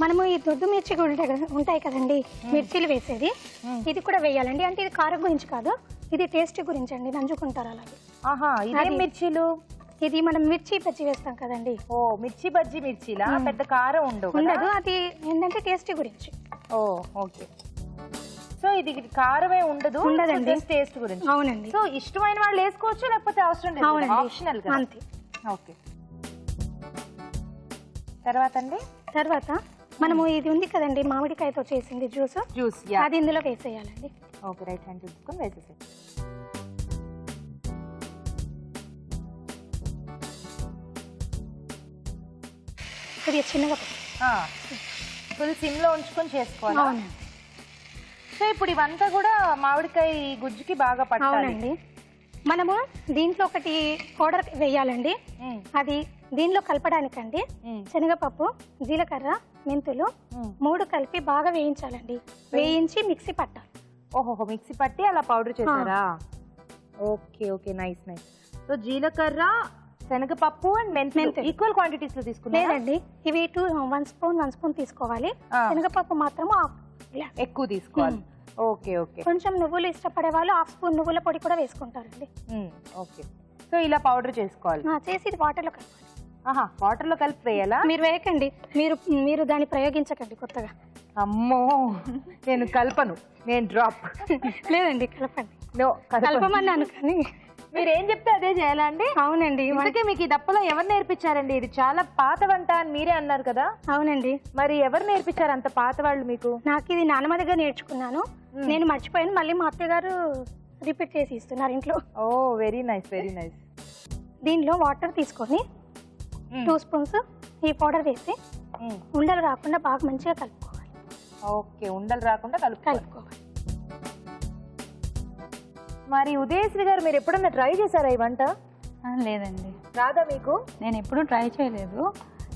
మనము ఈ దొడ్డు మిర్చి ఉంటాయి కదండి, మిర్చీలు వేసేది, ఇది కూడా వేయాలండి. అంటే ఇది కారం గురించి కాదు, ఇది టేస్ట్ గురించి అండి, నంజుకుంటారు అలాగే. ఆహా, ఇదే మిర్చీలు? ఇది మనం మిర్చి బజ్జీ వేస్తాం కదండి. ఓ, మిర్చి బజ్జీ మిర్చిలా? పెద్ద కారం ఉండదు, అది ఏంటంటే టేస్ట్ గురించి. ఓ ఓకే. సో ఇది కారమే ఉండదండి, టేస్ట్ గురించి. అవునండి. సో ఇష్టమైన వాళ్ళు వేసుకోవచ్చు, లేకపోతే అవసరం లేదు, ఆప్షనల్ గా. అంతే. ఓకే. తర్వాత అండి? తర్వాత మనము ఇది ఉంది కదండి మామిడికాయతో చేసింది జ్యూస్, జ్యూస్ అది ఇందులోకి వేసేయాలండి. ఓకే, రైట్ హ్యాండ్ చూసుకొని వేసేసి. ఇది చిన్నగా ఫుల్ సిమ్ లో ఉంచుకొని చేసుకోవాలి. అవునండి. సో ఇప్పుడు ఇవంతా కూడా మామిడికాయ గుజ్జుకి బాగా పట్టాలి. అవునండి. మనము దీంట్లో ఒకటి పౌడర్ వేయాలండి. అది దీనిలో కలపడానికండి శనగపప్పు, జీలకర్ర, మెంతులు 3 కలిపి బాగా వేయించాలండి. వేయించి మిక్సీ పట్టాలి. ఓహో, మిక్సీ పట్టి అలా పౌడర్ చేశారా? Okay okay, nice nice. So జీలకర్ర, శనగపప్పు అండ్ మెంతులు ఈక్వల్ క్వాంటిటీస్ లో తీసుకున్నారా? లేదండి, ఇవి 1 స్పూన్ తీసుకోవాలి. శనగపప్పు మాత్రం ఎక్కువ తీసుకోవాలి. Okay okay. కొంచెం నువ్వులు ఇష్టపడే వాళ్ళు 1/2 స్పూన్ నువ్వుల పొడి కూడా వేసుకుంటారండి. ఓకే. సో ఇలా పౌడర్ చేసుకోవాలి. చేసి ఇది వాటర్లో కలపాలి. వాటర్ లో కలిపి వేయాలా? మీరు వేయకండి, మీరు దాన్ని ప్రయోగించకండి కొత్తగా. అమ్మో, నేను కలపను, నేను డ్రాప్. లేదండి, కలపండి. నో, కలపమన్నాను కానీ మీరు ఏం చెప్తే అదే చేయాలా అండి? అవునండి. ఇంతకీ మీకు ఈ దప్పలో ఎవరు నేర్పించారండి? ఇది చాలా పాత వంట అని మీరే అన్నారు కదా. అవునండి. మరి ఎవరు నేర్పించారు అంత పాత వాళ్ళు మీకు? నాకు ఇది నాన్నమ్మ దగ్గర నేర్చుకున్నాను. నేను మర్చిపోయాను, మళ్ళీ మా అత్తయ్య గారు రిపీట్ చేసి ఇస్తున్నారు ఇంట్లో. ఓ, వెరీ నైస్ వెరీ నైస్. దీనిలో వాటర్ తీసుకొని 2 స్పూన్స్ ఈ పౌడర్ వేసి ఉండలు రాకుండా బాగా మంచిగా కలుపుకోవాలి. ఓకే, ఉండలు రాకుండా కలుపుకోవాలి. మరి ఉదయశ్రీ గారు, మీరు ఎప్పుడన్నా ట్రై చేశారా ఈ వంట? లేదండి, రాదా మీకు? నేను ఎప్పుడూ ట్రై చేయలేదు,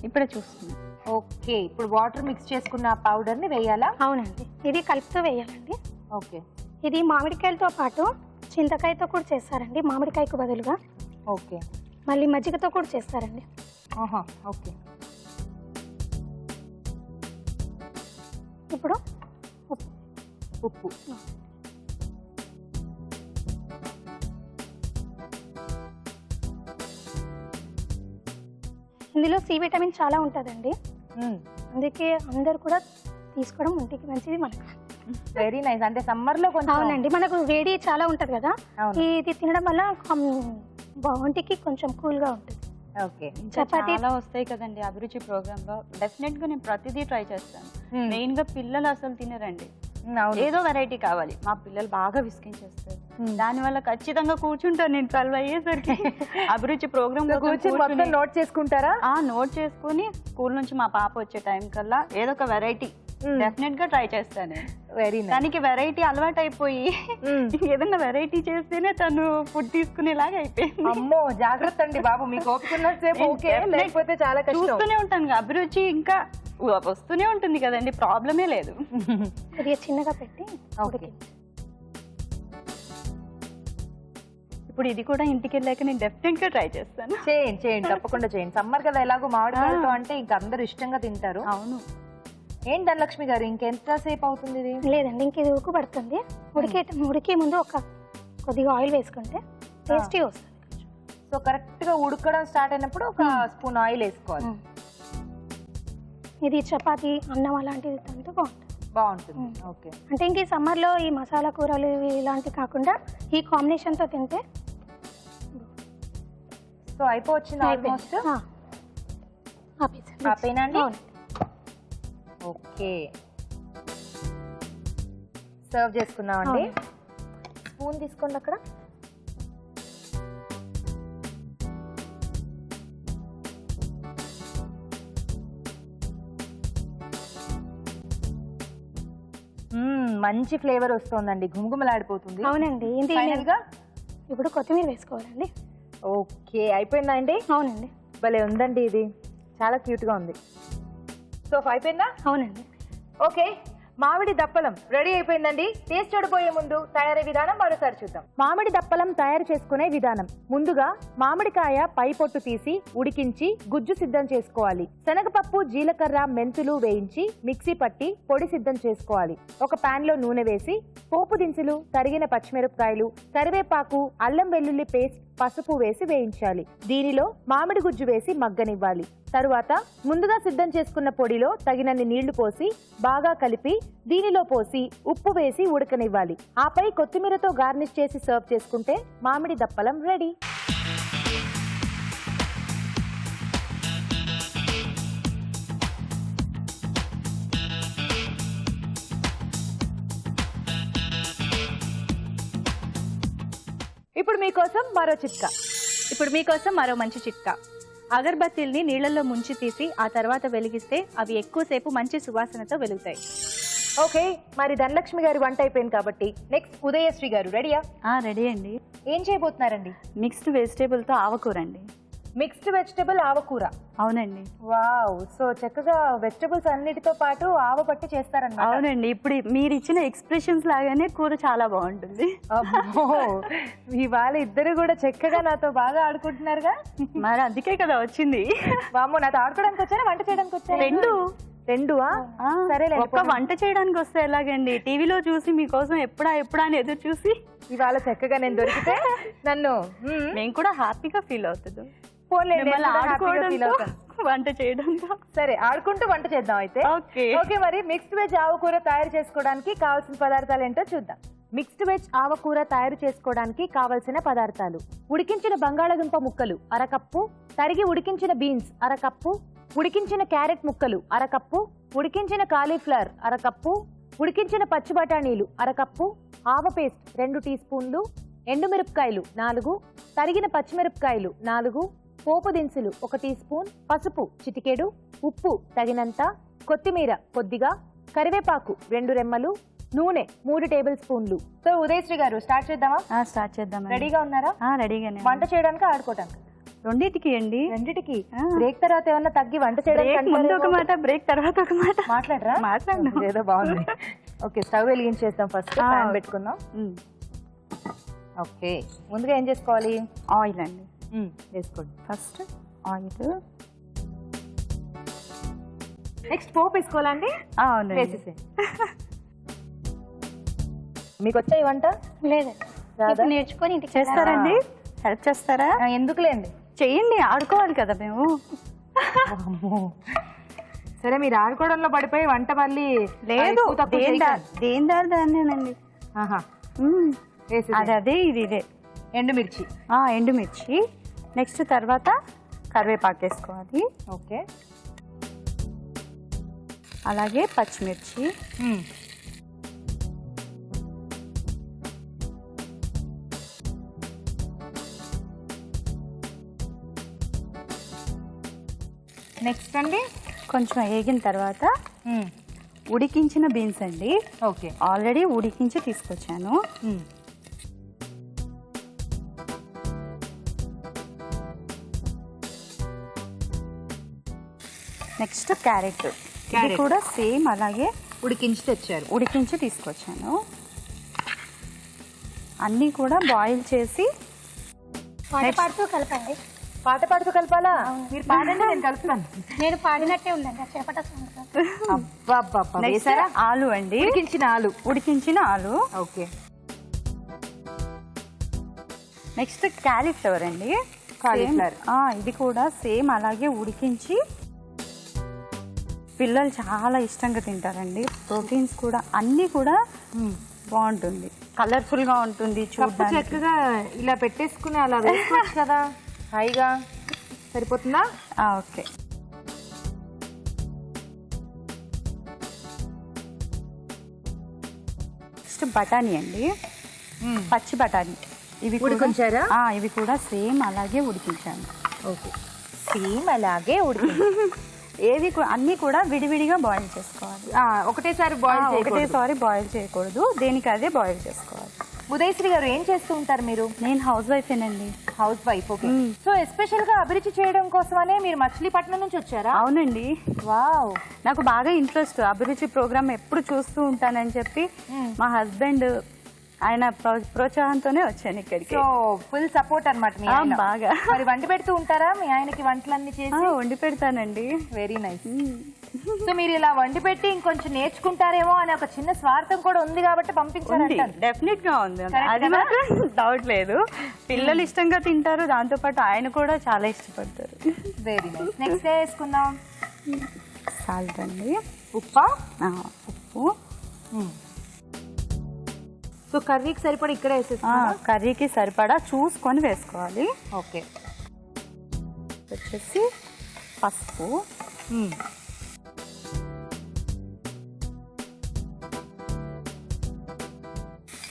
ఇప్పుడే చూస్తున్నా. ఓకే, ఇప్పుడు వాటర్ మిక్స్ చేసుకున్న పౌడర్ ని వేయాలా? అవునండి, ఇది కలుపుతూ వేయాలండి. ఓకే. ఇది మామిడికాయలతో పాటు చింతకాయతో కూడా చేస్తారండి, మామిడికాయకు బదులుగా. ఓకే. మళ్ళీ మజ్జిగతో కూడా చేస్తారండి. ఓకే. ఇప్పుడు ఉప్పు. ఇందులో సి విటమిన్ చాలా ఉంటుందండి, అందుకే అందరు కూడా తీసుకోవడం ఒంటికి మంచిది మనకు. Very nice. అంటే సమ్మర్ లో కొంచెం. అవునండి, మనకు వేడి చాలా ఉంటది కదా, ఇది తినడం వల్ల ఒంటికి కొంచెం కూల్ గా ఉంటుంది. ఓకే. చపాతీ చాలా వస్తాయి కదండి అభిరుచి ప్రోగ్రామ్ లో, డెఫినెట్ గా నేను ప్రతిదీ ట్రై చేస్తాను. మెయిన్ గా పిల్లలు అసలు తినరండి, ఏదో వెరైటీ కావాలి. మా పిల్లలు బాగా విసిగించేస్తారు, దానివల్ల ఖచ్చితంగా కూర్చుంటాను నేను 12 అయ్యేసరికి. అభిరుచి ప్రోగ్రామ్ లో కూర్చొని నోట్ చేసుకుంటారా? నోట్ చేసుకుని స్కూల్ నుంచి మా పాప వచ్చే టైం కల్లా ఏదో ఒక వెరైటీ డెఫినెట్ గా ట్రై చేస్తాను. Very nice. దానికి వెరైటీ అలవాటు అయిపోయి ఏదన్నా వెరైటీ చేస్తేనే తను ఫుడ్ తీసుకునేలాగా అయిపోయింది. అమ్మో, జాగ్రత్త అండి బాబు, మీకు ఓపికన్నసేపు ఓకే, లేకపోతే చాలా కష్టం. చూస్తూనే ఉంటాను, అభిరుచి ఇంకా వస్తూనే ఉంటుంది కదండి, ప్రాబ్లమే లేదు. కొద్దిగా చిన్నగా పెట్టి ఇప్పుడు ఇది కూడా ఇంటికి వెళ్ళాక నేను డెఫినెట్ గా ట్రై చేస్తాను. చేయండి, తప్పకుండా చేయండి. సమ్మర్ కదా, ఎలాగో మామిడికాయలతో అంటే ఇంకా అందరూ ఇష్టంగా తింటారు. అవును. ఏంటి ధనలక్ష్మి గారు, ఇంకెంతసేపు అవుతుంది ఇది? లేదండి, ఇంక ఇది ఉడుకు పడుతుంది. ఉడికే ముందు కొద్దిగా ఆయిల్ వేసుకుంటే టేస్టీ వస్తుంది. సో కరెక్ట్ గా ఉడకడం స్టార్ట్ అయినప్పుడు ఒక స్పూన్ ఆయిల్ వేసుకోవాలి. ఇది చపాతీ, అన్నం అలాంటిది తింటే బాగుంటుంది. ఓకే. అంటే ఇంక ఈ సమ్మర్లో ఈ మసాలా కూరలు ఇలాంటివి కాకుండా ఈ కాంబినేషన్తో తింటే. సో అయిపోవచ్చింది ఆల్మోస్ట్. ఆపేనండి. ఓకే, సర్వ్ చేసుకున్నామండి. స్పూన్ తీసుకోండి అక్కడ. మంచి ఫ్లేవర్ వస్తుందండి, గుమగుమలాడిపోతుంది. అవునండి. ఇప్పుడు కొత్తిమీర వేసుకోవాలండి. ఓకే, అయిపోయిందా అండి? అవునండి. భలే ఉందండి, ఇది చాలా క్యూట్ గా ఉంది. సో అయిపోయిందా? అవునండి. ఓకే, మామిడి దప్పలం రెడీ అయిపోయిందండి. టేస్ట్ చూడబోయే ముందు తయారీ విధానం మరోసారి చూద్దాం. మామిడి దప్పలం తయారు చేసుకునే విధానం. ముందుగా మామిడికాయ పై పొట్టు తీసి ఉడికించి గుజ్జు సిద్ధం చేసుకోవాలి. శనగపప్పు, జీలకర్ర, మెంతులు వేయించి మిక్సీ పట్టి పొడి సిద్ధం చేసుకోవాలి. ఒక పాన్ లో నూనె వేసి పోపు దినుసులు, తరిగిన పచ్చిమిరపకాయలు, కరివేపాకు, అల్లం వెల్లుల్లి పేస్ట్, పసుపు వేసి వేయించాలి. దీనిలో మామిడి గుజ్జు వేసి మగ్గనివ్వాలి. తరువాత ముందుగా సిద్ధం చేసుకున్న పొడిలో తగినన్ని నీళ్లు పోసి బాగా కలిపి దీనిలో పోసి ఉప్పు వేసి ఉడకనివ్వాలి. ఆపై కొత్తిమీరతో గార్నిష్ చేసి సర్వ్ చేసుకుంటే మామిడి దప్పలం రెడీ. ఇప్పుడు మీకోసం మరో చిట్కా. ఇప్పుడు మీకోసం మరో మంచి చిట్కా. అగర్బత్తీల్ని నీళ్ళల్లో ముంచి తీసి ఆ తర్వాత వెలిగిస్తే అవి ఎక్కువసేపు మంచి సువాసనతో వెలుగుతాయి. ఓకే, మరి ధనలక్ష్మి గారి వంట అయిపోయింది కాబట్టి నెక్స్ట్ ఉదయశ్రీ గారు రెడీయా? రెడీ అండి. ఏం చేయబోతున్నారండి? మిక్స్డ్ వెజిటేబుల్తో ఆవకూర అండి. మిక్స్డ్ వెజిటబుల్ ఆవకూర. అవునండి. వావ్, సో చక్కగా వెజిటబుల్స్ అన్నిటితో పాటు ఆవ పట్టి చేస్తారన్నమాట. అవునండి, ఇప్పుడు మీరు ఇచ్చిన ఎక్స్ప్రెషన్స్ లాగానే కూర చాలా బాగుంటుంది. అబ్బో, ఇవాళ ఇద్దరు కూడా చక్కగా నాతో బాగా ఆడుకుంటున్నారుగా. మరి అందుకే కదా వచ్చింది. వామ్మో, నాతో ఆడుకోవడానికి వచ్చారా వంట చేయడానికి వచ్చారా? రెండువా? సరేలే. ఒక్క వంట చేయడానికి వస్తే ఎలాగండి, టీవీలో చూసి మీకోసం ఎప్పుడా అని ఎదురు చూసి ఇవాళ చక్కగా నేను దొరికితే నన్ను మేము కూడా హ్యాపీగా ఫీల్ అవుతుంది. వంట చేయడంతో. సరే, ఆడుకుంటూ వంట చేద్దాం అయితే. ఓకే, మరి మిక్స్డ్ వెజ్ ఆవకూర తయారు చేసుకోవడానికి కావాల్సిన పదార్థాలు ఏంటో చూద్దాం. మిక్స్డ్ వెజ్ ఆవకూర తయారు చేసుకోవడానికి కావలసిన పదార్థాలు: ఉడికించిన బంగాళాదుంప ముక్కలు అరకప్పు, తరిగి ఉడికించిన బీన్స్ అరకప్పు, ఉడికించిన క్యారెట్ ముక్కలు అరకప్పు, ఉడికించిన కాలీఫ్లవర్ అరకప్పు, ఉడికించిన పచ్చి బఠానీలు అరకప్పు, ఆవ పేస్ట్ 2 టీ స్పూన్లు, ఎండుమిరపకాయలు 4, తరిగిన పచ్చిమిరపకాయలు 4, పోపు దినుసులు 1 టీ స్పూన్, పసుపు చిటికెడు, ఉప్పు తగినంత, కొత్తిమీర కొద్దిగా, కరివేపాకు 2 రెమ్మలు, నూనె 3 టేబుల్ స్పూన్లు. సో ఉదయశ్రీ గారు స్టార్ట్ చేద్దామా? స్టార్ట్ చేద్దాం. రెడీగా ఉన్నారా? రెడీగానే. వంట చేయడానికి ఆడుకోవడానికి రెండింటికి అండి. రెండింటికి. బ్రేక్ తర్వాత ఏమన్నా తగ్గి వంట చేయడానికి ముందు ఒక మాట, బ్రేక్ తర్వాత ఒక మాట మాట్లాడరా? మాట్లాడను. ఏదో బాగుంది. ఓకే, స్టవ్ వెలిగించేద్దాం. ఫస్ట్ ప్యాన్ పెట్టుకుందాం. ఓకే, ముందుగా ఏం చేసుకోవాలి? ఆయిల్ అండి వేసుకోండి. First oil. నెక్స్ట్ పోపు వేసుకోవాలండి? అవును, వేసేసే. మీకు వచ్చా ఈ వంట? లేదండి, నేర్చుకొని ఇంటికి చేస్తారండి. హెల్ప్ చేస్తారా? ఎందుకులేండి, చెయ్యండి, ఆడుకోవాలి కదా మేము. సరే, మీరు ఆడుకోవడంలో పడిపోయి వంట మళ్ళీ లేదు, దేని దాన్నేనండి. అదే ఇదే ఎండుమిర్చి. ఎండుమిర్చి. నెక్స్ట్ తర్వాత కరివేపాకు వేసుకోవాలి. ఓకే, అలాగే పచ్చిమిర్చి, నెక్స్ట్ అండి కొంచెం వేగిన తర్వాత ఉడికించిన బీన్స్ అండి. ఓకే, ఆల్రెడీ ఉడికించి తీసుకొచ్చాను. Next carrot. ఇది కూడా సేమ్ అలాగే ఉడికించి తీసుకొచ్చాను. అన్నీ కూడా బాయిల్ చేసి పాడుతూ కలపండి. పాట పాడుతూ కలపాలా? మీరు పాడండి, నేను కలుపుతాను. నేను పాడినట్టే ఉందండి చేపట సాంగ్. నెక్స్ట్ ఆలు అండి. ఉడికించిన ఆలు. ఓకే, నెక్స్ట్ కాలీఫ్లవర్ అండి. ఇది కూడా సేమ్ అలాగే ఉడికించి పిల్లలు చాలా ఇష్టంగా తింటారండి. ప్రోటీన్స్ కూడా అన్నీ కూడా బాగుంటుంది, కలర్ఫుల్ గా ఉంటుంది. చూడడానికి చక్కగా ఇలా పెట్టేసుకుని అలా వేసుకోవచ్చు కదా, హాయిగా. సరిపోతుందా? ఓకే. నెక్స్ట్ బఠానీ అండి. పచ్చి బఠానీ. ఇవి ఉడికించారా? ఇవి కూడా సేమ్ అలాగే ఉడికించాను. ఓకే, సేమ్ అలాగే ఏవి అన్నీ కూడా విడివిడిగా బాయిల్ చేసుకోవాలి. ఒకటేసారి బాయిల్ చేయకూడదు, దేనికి అదే బాయిల్ చేసుకోవాలి. ఉదయశ్రీ గారు ఏం చేస్తూ ఉంటారు మీరు? నేను హౌస్ వైఫేనండి. House wife. Okay, so special గా అభిరుచి చేయడం కోసమనే మీరు మచిలీపట్నం నుంచి వచ్చారా? అవునండి. వావ్, నాకు బాగా ఇంట్రెస్ట్. అభిరుచి ప్రోగ్రామ్ ఎప్పుడు చూస్తూ ఉంటానని చెప్పి మా హస్బెండ్ ఆయన ప్రోత్సాహంతోనే వచ్చాను ఇక్కడికి. సో ఫుల్ సపోర్ట్ అన్నమాట మీ ఆయన. బాగా. మరి వండి పెడుతూ ఉంటారా మీ ఆయనకి? వంటలన్నీ చేసి వండి పెడతానండి. Very nice. సో మీరు ఇలా వండి పెట్టి ఇంకొంచెం నేర్చుకుంటారేమో అనే ఒక చిన్న స్వార్థం కూడా ఉంది కాబట్టి పంపించారు. డెఫినెట్ గా ఉంది, అది మాత్రం డౌట్ లేదు. పిల్లలు ఇష్టంగా తింటారు, దాంతో పాటు ఆయన కూడా చాలా ఇష్టపడతారు. Very nice. నెక్స్ట్ డే వేసుకుందాం. సాల్ట్ అండి. ఉప్పు. సో కర్రీకి సరిపడా ఇక్కడే వేసేస్తాను. కర్రీకి సరిపడా చూసుకొని వేసుకోవాలి. ఓకే, వచ్చేసి పసుపు,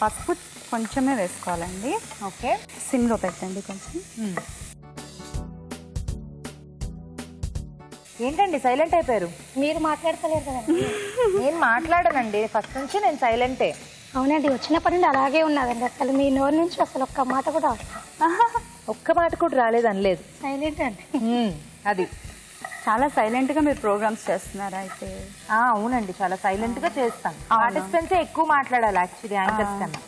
పసుపు కొంచెమే వేసుకోవాలండి. ఓకే. సిమ్లో పెట్టండి కొంచెం. ఏంటండి సైలెంట్ అయిపోయారు? మీరు మాట్లాడతలేరు కదండి. నేను మాట్లాడనండి, ఫస్ట్ నుంచి నేను సైలెంటే. అవునండి, వచ్చినప్పటి నుండి అలాగే ఉన్నదండి. అసలు మీ నోరు నుంచి అసలు ఒక్క మాట కూడా ఒక్క మాట కూడా రాలేదు అనలేదు. సైలెంట్ అండి. అది చాలా సైలెంట్గా మీరు ప్రోగ్రామ్స్ చేస్తున్నారా అయితే? అవునండి, చాలా సైలెంట్ గా చేస్తాను. పార్టిసిపెంట్స్ ఎక్కువ మాట్లాడాలి యాక్చువల్లీ యాంకర్స్ కన్నా.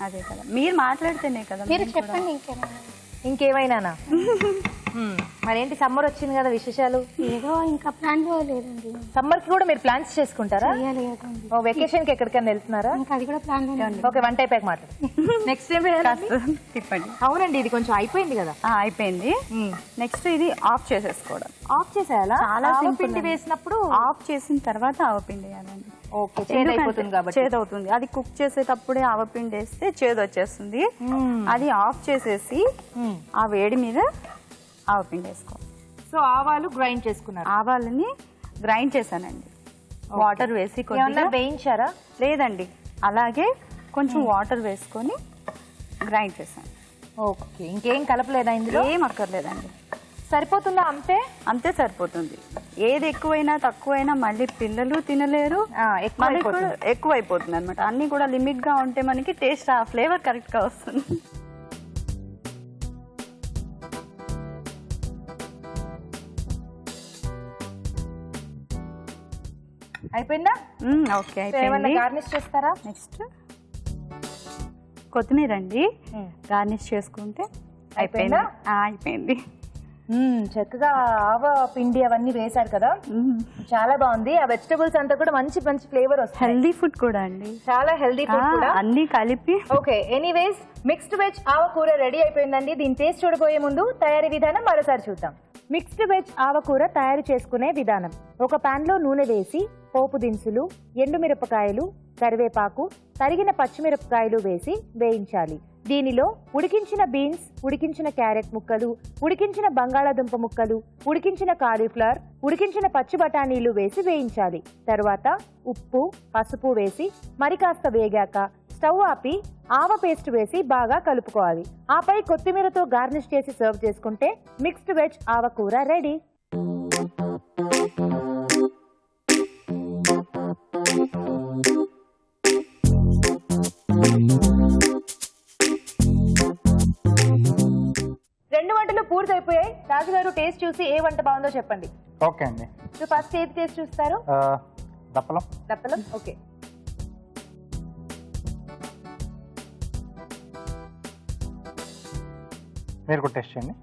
అదే కదా, మీరు మాట్లాడితేనే కదా. మీరు చెప్పండి ఇంకేమైనా. ఇంకేమైనానా? మరేంటి సమ్మర్ వచ్చింది కదా, విశేషాలు? ఏదో ఇంకా ప్లాన్ లేదండి. సమ్మర్ కి కూడా మీరు ప్లాన్స్ చేసుకుంటారా? లేదండి, వెకేషన్ కి ఎక్కడికైనా వెళ్తున్నారా? ఇంకా అది కూడా ప్లాన్ లేదండి. ఓకే, వన్ టైప్ మాట్లాడు. నెక్స్ట్ టైం తిప్పండి. అవునండి, ఇది కొంచెం అయిపోయింది కదా. అయిపోయింది. నెక్స్ట్ ఇది ఆఫ్ చేసేసుకోవడం. ఆఫ్ చేసేయాలా? చాలా పిండి వేసినప్పుడు ఆఫ్ చేసిన తర్వాత ఆవపిండి వేయాలండి. ఓకే, చేదైపోతుంది కాబట్టి. చేదవుతుంది. అది కుక్ చేసేటప్పుడే ఆవపిండి వేస్తే చేదు వచ్చేస్తుంది. అది ఆఫ్ చేసేసి ఆ వేడి మీద ఆవపిండి వేసుకోవాలి. సో ఆవాలు గ్రైండ్ చేసుకున్నారు? ఆవాలని గ్రైండ్ చేశానండి, వాటర్ వేసి. కొద్దిగా వేయించారా? లేదండి, అలాగే కొంచెం వాటర్ వేసుకొని గ్రైండ్ చేశాను. ఓకే, ఇంకేం కలపలేదా ఇందులో? ఏం అక్కర్లేదండి. సరిపోతుందా? అంతే అంతే సరిపోతుంది. ఏది ఎక్కువైనా తక్కువైనా మళ్ళీ పిల్లలు తినలేరు, ఎక్కువ అయిపోతుంది అనమాట. అన్ని కూడా లిమిట్ గా ఉంటే మనకి టేస్ట్, ఆ ఫ్లేవర్ కరెక్ట్ గా వస్తుంది. అయిపోయిందా? ఓకే, అయిపోయింది. గార్నిష్ చేస్తారా? నెక్స్ట్ కొత్తిమీర అండి, గార్నిష్ చేసుకుంటే అయిపోయింది. అయిపోయింది. చక్కగా ఆవ పిండి అవన్నీ వేశారు కదా, చాలా బాగుంది. ఆ వెజిటబుల్స్ అంతా కూడా మంచి మంచి ఫ్లేవర్ వస్తుంది. హెల్దీ ఫుడ్ కూడా అండి, చాలా హెల్దీ ఫుడ్ కూడా, అన్ని కలిపి. ఓకే, ఎనీవేస్ మిక్స్డ్ వెజ్ ఆవ కూర రెడీ అయిపోయిందండి. దీని టేస్ట్ చూడబోయే ముందు తయారీ విధానం మరోసారి చూద్దాం. మిక్స్డ్ వెజ్ ఆవకూర తయారు చేసుకునే విధానం. ఒక పాన్ లో నూనె వేసి పోపు దినుసులు, ఎండుమిరపకాయలు, కరివేపాకు, తరిగిన పచ్చిమిరపకాయలు వేసి వేయించాలి. దీనిలో ఉడికించిన బీన్స్, ఉడికించిన క్యారెట్ ముక్కలు, ఉడికించిన బంగాళాదుంప ముక్కలు, ఉడికించిన కాలీఫ్లవర్, ఉడికించిన పచ్చి బఠానీలు వేసి వేయించాలి. తరువాత ఉప్పు, పసుపు వేసి మరి కాస్త వేగాక స్టవ్ ఆపి ఆవ పేస్ట్ వేసి బాగా కలుపుకోవాలి. ఆపై కొత్తిమీరతో గార్నిష్ చేసి సర్వ్ చేసుకుంటే మిక్స్డ్ వెజ్ ఆవకూర రెడీ. రెండు వంటలు పూర్తి అయిపోయాయి. రాజుగారు టేస్ట్ చూసి ఏ వంట బాగుందో చెప్పండి. ఓకే అండి. సో ఫస్ట్ ఏది టేస్ట్ చూస్తారు? దప్పలం. దప్పలం, ఓకే. మీరు కూడా టేస్ట్ చేయండి.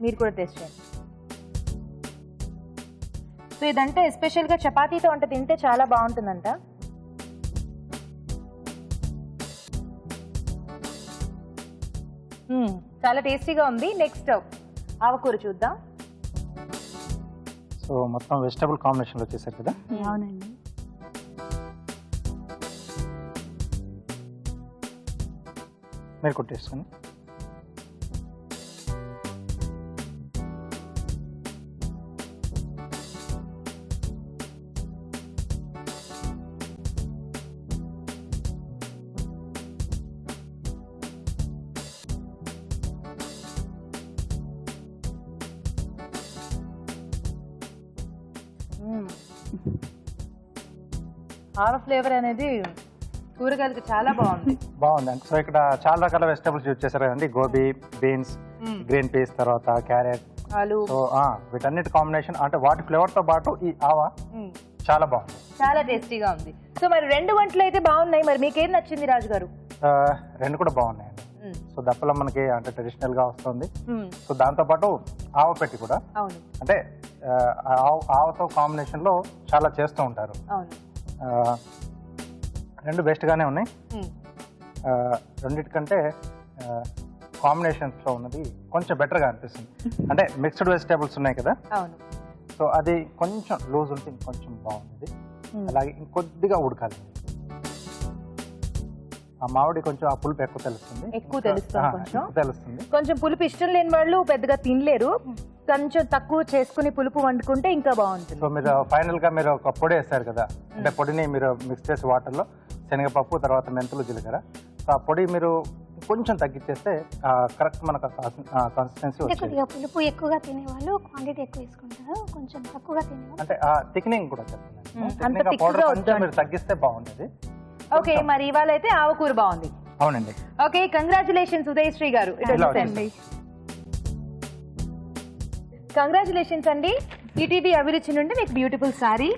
మీరు కూడా టేస్ట్ చేయండి. సో ఇదంటే ఎస్పెషల్గా చపాతీతో వంట తింటే చాలా బాగుంటుందంట. చాలా టేస్టీగా ఉంది. నెక్స్ట్ ఆవకూర చూద్దాం. సో మొత్తం వెజిటబుల్ కాంబినేషన్లో వచ్చేసారు కదా. అవునండి. మీరు కూడా టేస్ట్ చేయండి. ఆవ ఫ్లేవర్ అనేది కూరగాయలకి చాలా బాగుంది. బాగుందండి. సో ఇక్కడ చాలా రకాల వెజిటబుల్స్ యూజ్ చేశారు కదండి. గోబీ, బీన్స్, గ్రీన్ పీస్, తర్వాత క్యారెట్, ఆలు. సో వీటన్నిటి కాంబినేషన్ అంటే వాటి ఫ్లేవర్ తో పాటు ఈ ఆవా చాలా బాగుంది, చాలా టేస్టీగా ఉంది. సో మరి రెండు వంటలు అయితే బాగున్నాయి. మరి మీకు ఏం నచ్చింది రాజు గారు? రెండు కూడా బాగున్నాయండి. సో దప్పలం మనకి అంటే ట్రెడిషనల్ గా వస్తుంది. సో దాంతో పాటు ఆవ పెట్టి కూడా, అవును, అంటే ఆవతో కాంబినేషన్ లో చాలా చేస్తూ ఉంటారు. అవును, రెండు బెస్ట్ గానే ఉన్నాయి. రెండిటికంటే కాంబినేషన్స్ లో ఉన్నది కొంచెం బెటర్ గా అనిపిస్తుంది. అంటే మిక్స్డ్ వెజిటేబుల్స్ ఉన్నాయి కదా, అవును. సో అది కొంచెం లూజ్ ఉంటే ఇంకొంచెం బాగుంది. అలాగే ఇంకొద్దిగా ఉడకాలి. ఆ మామిడి కొంచెం ఆ పులుపు ఎక్కువ తెలుస్తుంది. ఎక్కువ తెలుస్తుంది. కొంచెం తెలుస్తుంది. కొంచెం పులుపు ఇష్టం లేని వాళ్ళు పెద్దగా తినలేరు. కొంచెం తక్కువ చేసుకుని పులుపు వండుకుంటే ఇంకా బాగుంటుంది. సో మీరు ఫైనల్ గా మీరు ఒక పొడి వేస్తారు కదా, అంటే పొడిని మీరు మిక్స్ చేసి వాటర్లో శనగపప్పు తర్వాత మెంతులు జీలకర్ర, ఆ పొడి మీరు కొంచెం తగ్గించేస్తే కరెక్ట్ మనకు కన్సిస్టెన్సీ అంటే వస్తుంది. కొద్దిగా పులుపు ఎక్కువగా తినేవాళ్ళు క్వాంటిటీ ఎక్కువ వేసుకుంటారు, కొంచెం తక్కువగా తినేవాళ్ళు అంటే ఆ థిక్నింగ్ కూడా చెప్తున్నాను. అంత Thickening, ఆ thick పౌడర్ గా కొంచెం వద్దు మీరు తగ్గిస్తే బాగుండేది. ఓకే, మరి ఇవాళ అయితే ఆవకూర బాగుంది. అవునండి. ఓకే, కంగ్రాచులేషన్స్ ఉదయశ్రీ గారు. కంగ్రాచులేషన్స్ అండి. ఈటీవీ అభిరుచి నుండి మీకు బ్యూటిఫుల్ సారీ.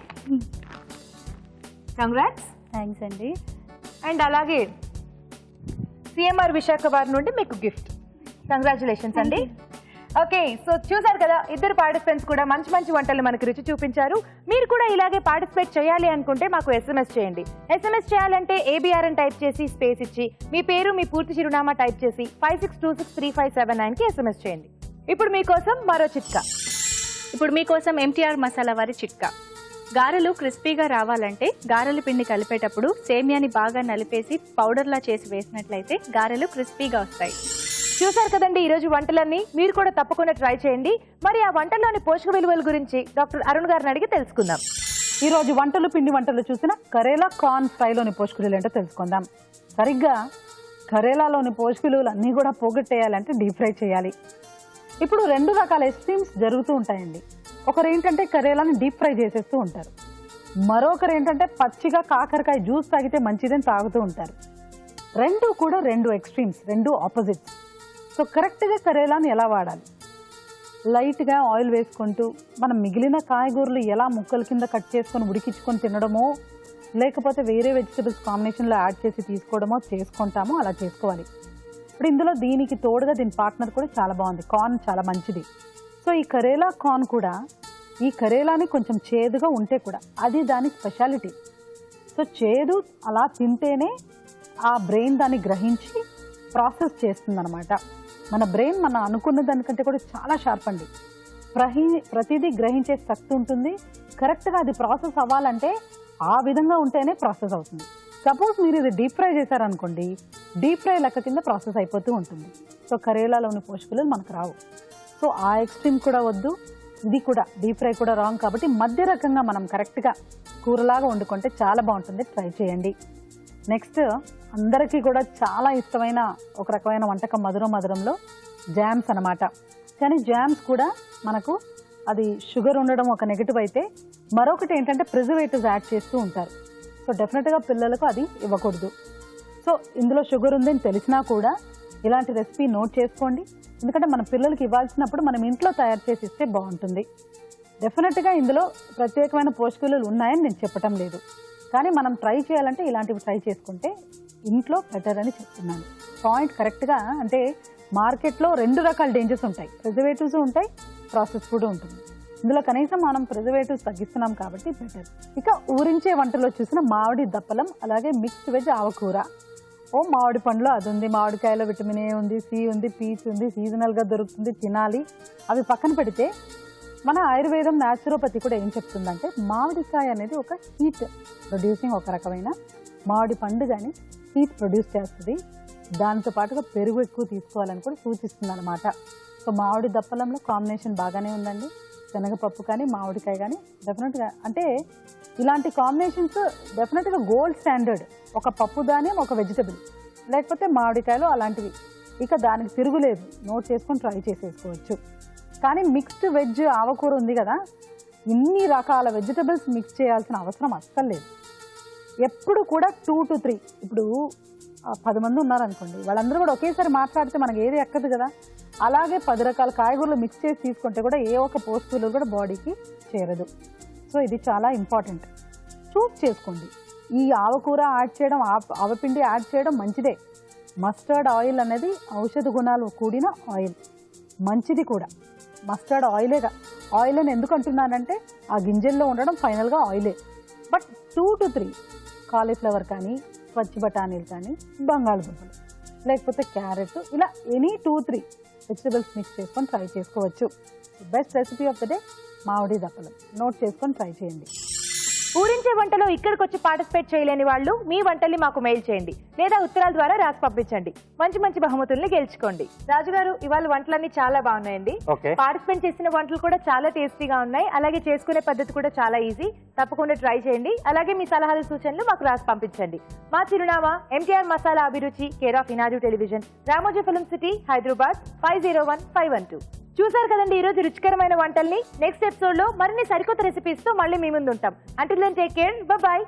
కంగ్రాట్స్. థ్యాంక్స్ అండి. అండ్ అలాగే సిఎంఆర్ విశాఖ వారి నుండి మీకు గిఫ్ట్. కంగ్రాచులేషన్స్ అండి. ఓకే, సో చూసారు కదా, ఇద్దరు పార్టిసిపెంట్స్ కూడా మంచి మంచి వంటలు మనకు రుచి చూపించారు. మీరు కూడా ఇలాగే పార్టిసిపేట్ చేయాలి అనుకుంటే మాకు SMS చేయండి. SMS చేయాలంటే ABR అని టైప్ చేసి స్పేస్ ఇచ్చి మీ పేరు మీ పూర్తి చిరునామా టైప్ చేసి 56263579 కి SMS చేయండి. ఇప్పుడు మీకోసం మరో చిట్కా. ఇప్పుడు మీకోసం MTR మసాలా వారి చిట్కా. గారెలు క్రిస్పీగా రావాలంటే గారెల పిండి కలిపేటప్పుడు సేమియాని బాగా నలిపేసి పౌడర్లా చేసి వేసినట్లయితే గారెలు క్రిస్పీగా వస్తాయి. చూసారు కదండి ఈరోజు వంటలన్నీ. మీరు కూడా తప్పకుండా ట్రై చేయండి. మరి ఆ వంటల్లోని పోషక విలువల గురించి డాక్టర్ అరుణ్ గారిని అడిగి తెలుసుకుందాం. ఈ రోజు వంటలు పిండి వంటలు చూసిన కరేలా కార్న్ ఫ్రైలోని పోషక విలువలు ఏంటో తెలుసుకుందాం. సరిగ్గా కరేలాలోని పోషక విలువలు అన్నీ కూడా పోగొట్టేయాలంటే డీప్ ఫ్రై చేయాలి. ఇప్పుడు 2 రకాల ఎక్స్ట్రీమ్స్ జరుగుతూ ఉంటాయండి. ఒకరు ఏంటంటే కరేలాని డీప్ ఫ్రై చేసేస్తూ ఉంటారు, మరొకరు ఏంటంటే పచ్చిగా కాకరకాయ జ్యూస్ తాగితే మంచిదని తాగుతూ ఉంటారు. రెండు కూడా 2 ఎక్స్ట్రీమ్స్, 2 ఆపోజిట్స్. సో కరెక్ట్గా కరేలాని ఎలా వాడాలి? లైట్గా ఆయిల్ వేసుకుంటూ మనం మిగిలిన కాయగూరలు ఎలా ముక్కల కింద కట్ చేసుకొని ఉడికించుకొని తినడమో, లేకపోతే వేరే వెజిటబుల్స్ కాంబినేషన్లో యాడ్ చేసి తీసుకోవడమో చేసుకుంటామో అలా చేసుకోవాలి. ఇప్పుడు ఇందులో దీనికి తోడుగా దీని పార్ట్నర్ కూడా చాలా బాగుంది, కార్న్ చాలా మంచిది. సో ఈ కరేలా కార్న్ కూడా, ఈ కరేలాని కొంచెం చేదుగా ఉంటే కూడా అది దాని స్పెషాలిటీ. సో చేదు అలా తింటేనే ఆ బ్రెయిన్ దాన్ని గ్రహించి ప్రాసెస్ చేస్తుందన్నమాట. మన బ్రెయిన్ మనం అనుకున్న దానికంటే కూడా చాలా షార్ప్ అండి. ప్రతిదీ గ్రహించే శక్తి ఉంటుంది. కరెక్ట్గా అది ప్రాసెస్ అవ్వాలంటే ఆ విధంగా ఉంటేనే ప్రాసెస్ అవుతుంది. సపోజ్ మీరు ఇది డీప్ ఫ్రై చేశారనుకోండి, డీప్ ఫ్రై లెక్క కింద ప్రాసెస్ అయిపోతూ ఉంటుంది. సో కరేలాలోని పోషకులు మనకు రావు. సో ఆ ఎక్స్ట్రీమ్ కూడా వద్దు, ఇది కూడా డీప్ ఫ్రై కూడా రాంగ్. కాబట్టి మధ్య రకంగా మనం కరెక్ట్గా కూరలాగా వండుకుంటే చాలా బాగుంటుంది. ట్రై చేయండి. నెక్స్ట్ అందరికీ కూడా చాలా ఇష్టమైన ఒక రకమైన వంటకం మధురంలో జామ్స్ అన్నమాట. కానీ జామ్స్ కూడా మనకు అది షుగర్ ఉండడం ఒక నెగిటివ్ అయితే, మరొకటి ఏంటంటే ప్రిజర్వేటివ్స్ యాడ్ చేస్తూ ఉంటారు. సో డెఫినెట్గా పిల్లలకు అది ఇవ్వకూడదు. సో ఇందులో షుగర్ ఉందని తెలిసినా కూడా ఇలాంటి రెసిపీ నోట్ చేసుకోండి. ఎందుకంటే మన పిల్లలకి ఇవ్వాల్సినప్పుడు మనం ఇంట్లో తయారు చేసి ఇస్తే బాగుంటుంది. డెఫినెట్గా ఇందులో ప్రత్యేకమైన పోషకాలు ఉన్నాయని నేను చెప్పటం లేదు, కానీ మనం ట్రై చేయాలంటే ఇలాంటివి ట్రై చేసుకుంటే ఇంట్లో బెటర్ అని చెప్తున్నాను. పాయింట్ కరెక్ట్గా, అంటే మార్కెట్లో 2 రకాల డేంజర్స్ ఉంటాయి, ప్రిజర్వేటివ్స్ ఉంటాయి, ప్రాసెస్ ఫుడ్ ఉంటుంది. ఇందులో కనీసం మనం ప్రిజర్వేటివ్స్ తగ్గిస్తున్నాం కాబట్టి బెటర్. ఇక ఊరించే వంటలో చూసిన మామిడి దప్పలం, అలాగే మిక్స్డ్ వెజ్ ఆవకూర. మామిడి పండులో అది ఉంది, మామిడికాయలో విటమిన్ ఏ ఉంది, సి ఉంది, పీచ్ ఉంది, సీజనల్గా దొరుకుతుంది, తినాలి. అవి పక్కన పెడితే మన ఆయుర్వేదం న్యాచురోపతి కూడా ఏం చెప్తుందంటే మామిడికాయ అనేది ఒక హీట్ ప్రొడ్యూసింగ్, ఒక రకమైన మామిడి పండు కానీ హీట్ ప్రొడ్యూస్ చేస్తుంది. దాంతో పాటుగా పెరుగు ఎక్కువ తీసుకోవాలని కూడా సూచిస్తుంది అనమాట. సో మామిడి దప్పలంలో కాంబినేషన్ బాగానే ఉందండి. శనగపప్పు కానీ మామిడికాయ కానీ డెఫినెట్గా, అంటే ఇలాంటి కాంబినేషన్స్ డెఫినెట్గా గోల్డ్ స్టాండర్డ్. ఒక పప్పు ధాన్యం, ఒక వెజిటబుల్, లేకపోతే మామిడికాయలు అలాంటివి, ఇక దానికి తిరుగులేదు. నోట్ చేసుకొని ట్రై చేసేసుకోవచ్చు. కానీ మిక్స్డ్ వెజ్ ఆవకూర ఉంది కదా, ఇన్ని రకాల వెజిటబుల్స్ మిక్స్ చేయాల్సిన అవసరం అస్సలు లేదు. ఎప్పుడు కూడా 2 to 3, ఇప్పుడు 10 మంది ఉన్నారనుకోండి, వాళ్ళందరూ కూడా ఒకేసారి మాట్లాడితే మనకి ఏది ఎక్కదు కదా. అలాగే 10 రకాల కాయగూరలు మిక్స్ చేసి తీసుకుంటే కూడా ఏ ఒక్క పోషక విలువ కూడా బాడీకి చేరదు. సో ఇది చాలా ఇంపార్టెంట్. చూస్ చేసుకోండి. ఈ ఆవకూర యాడ్ చేయడం, ఆవపిండి యాడ్ చేయడం మంచిదే. మస్టర్డ్ ఆయిల్ అనేది ఔషధ గుణాలు కూడిన ఆయిల్, మంచిది కూడా. మస్టర్డ్ ఆయిలేగా, ఆయిల్ అని ఎందుకు అంటున్నానంటే ఆ గింజల్లో ఉండడం ఫైనల్గా ఆయిలే. బట్ 2 to 3 కాలీఫ్లవర్ కానీ, పచ్చి బఠానీలు కానీ, బంగాళదుంపలు, లేకపోతే క్యారెట్, ఇలా ఎనీ 2-3 వెజిటబుల్స్ మిక్స్ చేసుకొని ట్రై చేసుకోవచ్చు. Best recipe of the day మామిడి దప్పలం. నోట్ చేసుకొని ట్రై చేయండి. ఊరించే వంటలో ఇక్కడికి వచ్చి పార్టిసిపేట్ చేయలేని వాళ్ళు మీ వంటల్ని మాకు మెయిల్ చేయండి లేదా ఉత్తరాల ద్వారా రాసి పంపించండి. మంచి మంచి బహుమతుల్ని గెలుచుకోండి. రాజుగారు, ఇవాళ వంటలన్నీ చాలా బాగున్నాయండి. పార్టిసిపేట్ చేసిన వంటలు కూడా చాలా టేస్టీగా ఉన్నాయి. అలాగే చేసుకునే పద్ధతి కూడా చాలా ఈజీ. తప్పకుండా ట్రై చేయండి. అలాగే మీ సలహాలు సూచనలు మాకు రాసి పంపించండి. మా చిరునామా MTR Masala Abhiruchi, care of ఇనాజు television, Ramoji film city, Hyderabad 501512. చూసారు కదండి ఈ రోజు రుచికరమైన వంటల్ని. నెక్స్ట్ ఎపిసోడ్ లో మరిన్ని సరికొత్త రెసిపీస్ తో మళ్ళీ మీ ముందు ఉంటాం. Until then take care, by.